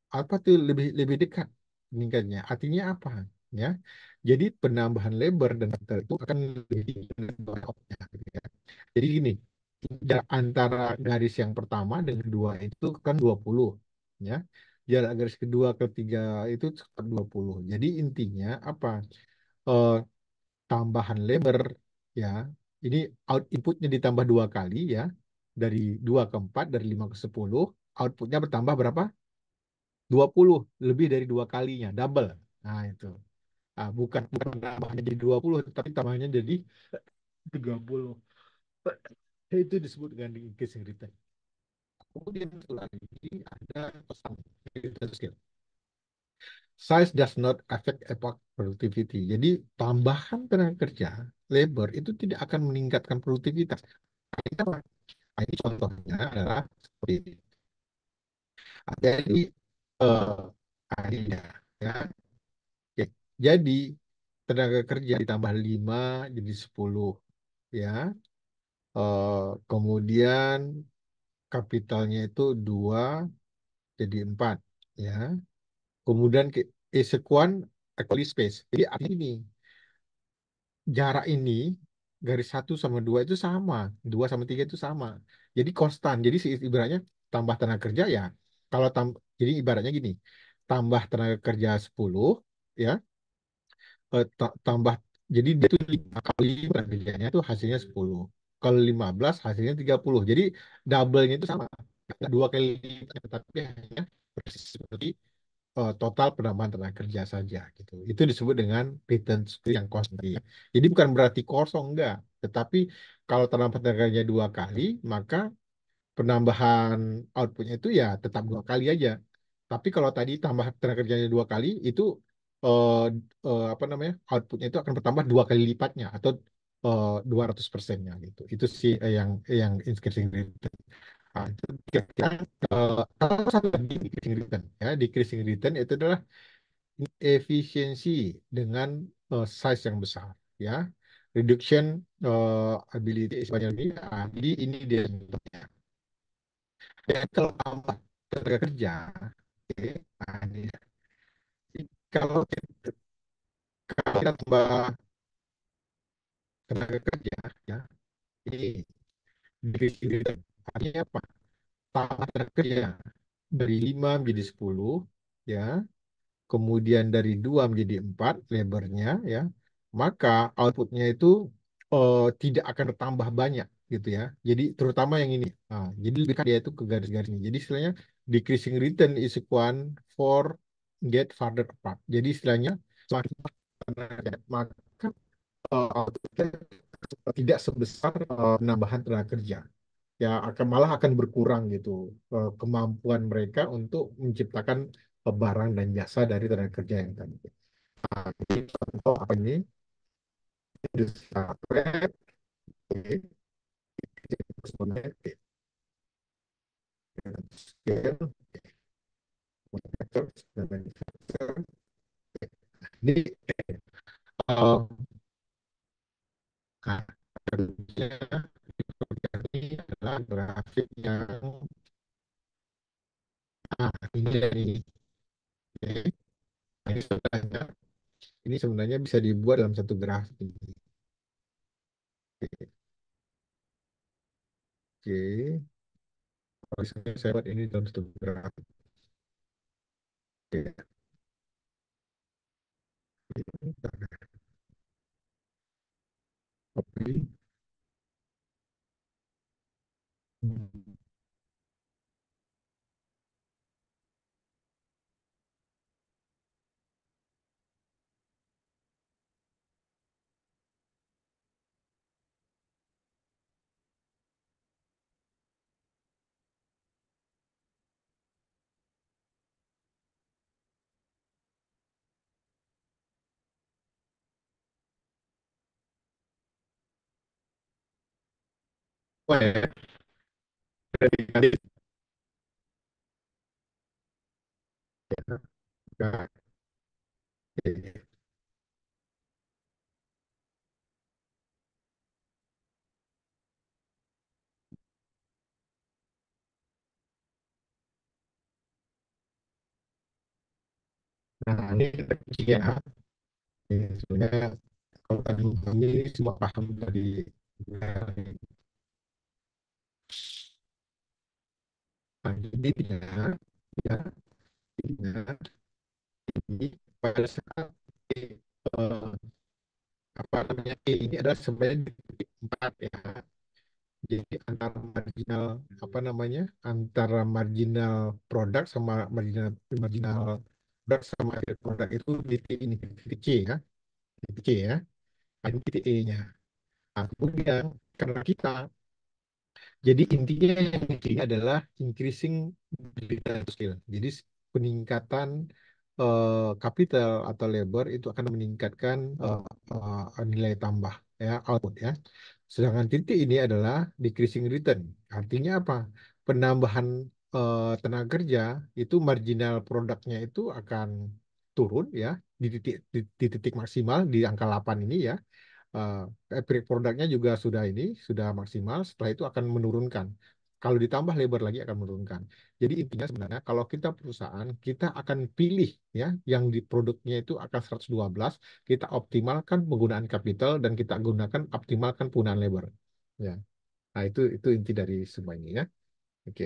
Apa tuh lebih lebih dekat meningkatnya? Artinya apa? Ya. Jadi penambahan lebar dan detail itu akan lebih tinggi dari penambahan outnya, gitu ya. Jadi gini, jarak antara garis yang pertama dan kedua itu kan 20 ya. Jarak garis kedua ketiga itu sekitar 20. Jadi intinya apa? Eh, Tambahan lebar ya. Ini inputnya ditambah dua kali ya. Dari 2 ke 4, dari 5 ke 10, outputnya bertambah berapa? 20, lebih dari dua kalinya, double. Nah, itu. Ah, bukan bukan tambahnya jadi 20, tapi tambahnya jadi 30. Itu disebut dengan increasing return. Kemudian satu lagi ada pesan return skill. Size does not affect effort productivity. Jadi tambahan tenaga kerja, labor itu tidak akan meningkatkan produktivitas. Ini apa? Nah, ini contohnya adalah seperti ini. Jadi ini ya. Oke. Jadi tenaga kerja ditambah 5 jadi 10 ya. Kemudian kapitalnya itu 2 jadi 4 ya. Kemudian sekuan equal space. Jadi artinya ini jarak ini garis 1 sama 2 itu sama, 2 sama 3 itu sama. Jadi konstan. Jadi ibaratnya tambah tenaga kerja ya. Kalau jadi ibaratnya gini, tambah tenaga kerja 10 ya, tambah jadi dia tuh 5 kali tenaga kerjanya tuh hasilnya 10. Kalau 15 hasilnya 30. Jadi double-nya itu sama. Nggak 2 kali lipat, tapi hanya persis seperti total penambahan tenaga kerja saja gitu. Itu disebut dengan return skill yang konstan. Jadi bukan berarti kosong enggak, tetapi kalau penambahan tenaga kerja 2 kali, maka penambahan outputnya itu ya tetap 2 kali aja. Tapi kalau tadi tambah tenaga kerjanya 2 kali, itu eh, apa namanya outputnya itu akan bertambah 2 kali lipatnya atau 200%-nya gitu. Itu sih yang increasing return. Nah, itu kira-kira satu lagi decreasing return ya. Decreasing return itu adalah efisiensi dengan size yang besar ya. Reduction ability sebanyak ini. Nah, jadi ini dia contohnya. Dan kalau tambah tenaga kerja, oke, nah ini kalau kita tambah tenaga kerja ya, ini decreasing return. Artinya apa? Tambah tenaga kerja dari 5 menjadi 10 ya, kemudian dari 2 menjadi 4 lebarnya ya, maka outputnya itu tidak akan bertambah banyak gitu ya. Jadi terutama yang ini. Nah, jadi lebih dia itu ke garis-garis ini. Jadi istilahnya decreasing return is equal for get farther apart. Jadi istilahnya semakin maka outputnya tidak sebesar penambahan tenaga kerja. Ya akan malah akan berkurang gitu kemampuan mereka untuk menciptakan barang dan jasa dari tenaga kerja yang tadi. Nah, ini contoh apa ini? Industri web, oke, connect, scale, manufacture, dan manufacture. Ini uh, nah, kerja ini adalah grafik yang ini dari oke. Nah, ini sebenarnya bisa dibuat dalam satu grafik ini. Oke, oke. Kalau misalnya saya buat ini dalam satu grafik. Oke. Copy. Hmm. Wah, ya, dari nah, oke. Nah, ini kita kunci ya. Ini sebenarnya kalau tadi memahami ini semua paham dari nah, jadinya ya, jadinya ini pada saat eh, apa namanya ini adalah sebenarnya di titik 4 ya. Jadi antara marginal produk sama marginal marginal produk sama akhir produk itu di titik ini titik C ya, titik C ya. Nah, ini titik E-nya. Nah, kemudian karena kita jadi intinya yang intinya adalah increasing digital skill. Jadi peningkatan capital atau labor itu akan meningkatkan nilai tambah ya output ya. Sedangkan titik ini adalah decreasing return. Artinya apa? Penambahan tenaga kerja itu marginal produknya itu akan turun ya di titik maksimal di angka 8 ini ya. Peak produknya juga sudah maksimal. Setelah itu akan menurunkan. Kalau ditambah lebar lagi akan menurunkan. Jadi intinya sebenarnya kalau kita perusahaan kita akan pilih ya yang di produknya itu akan 112, kita optimalkan penggunaan kapital dan kita gunakan optimalkan penggunaan labor. Ya. Nah, itu inti dari semua ini ya. Oke.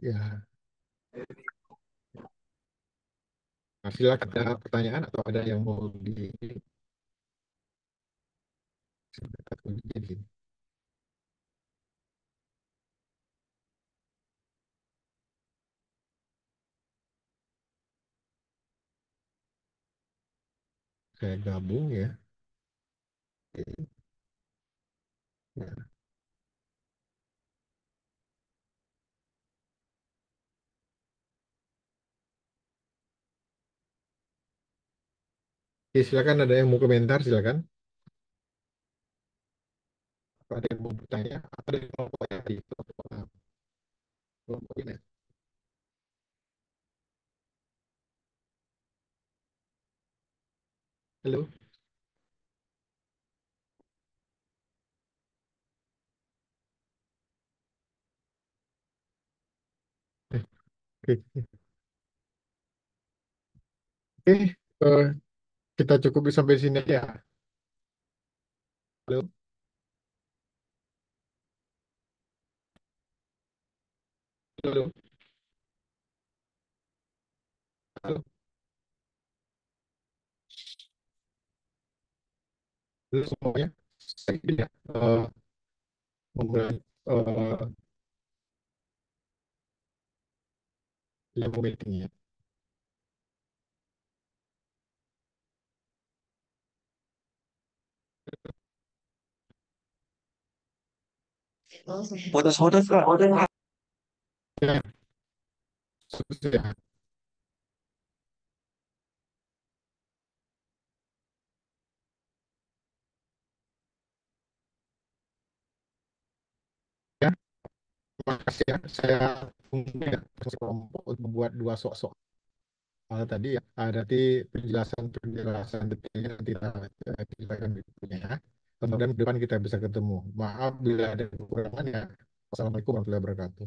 Ya, nah, silakan ada pertanyaan atau ada yang mau di saya gabung ya. Oke. Ya. Oke, silakan ada yang mau komentar silakan. Ada yang mau bertanya atau ada yang mau tanya di kelompok ini. Halo. Oke, oke, eh, kita cukup sampai sini ya. Halo, halo, halo, halo semuanya. Saya ini ya, memulai yang meeting ya. Putus-putus Kak. Ya, selesai ya. makasih ya. Saya mungkin ya, kelompok untuk membuat dua soal tadi ya. Nanti penjelasan detailnya nanti kita akan punya ya. Kemudian depan kita bisa ketemu. Maaf bila ada kekurangan ya. Wassalamualaikum warahmatullahi wabarakatuh.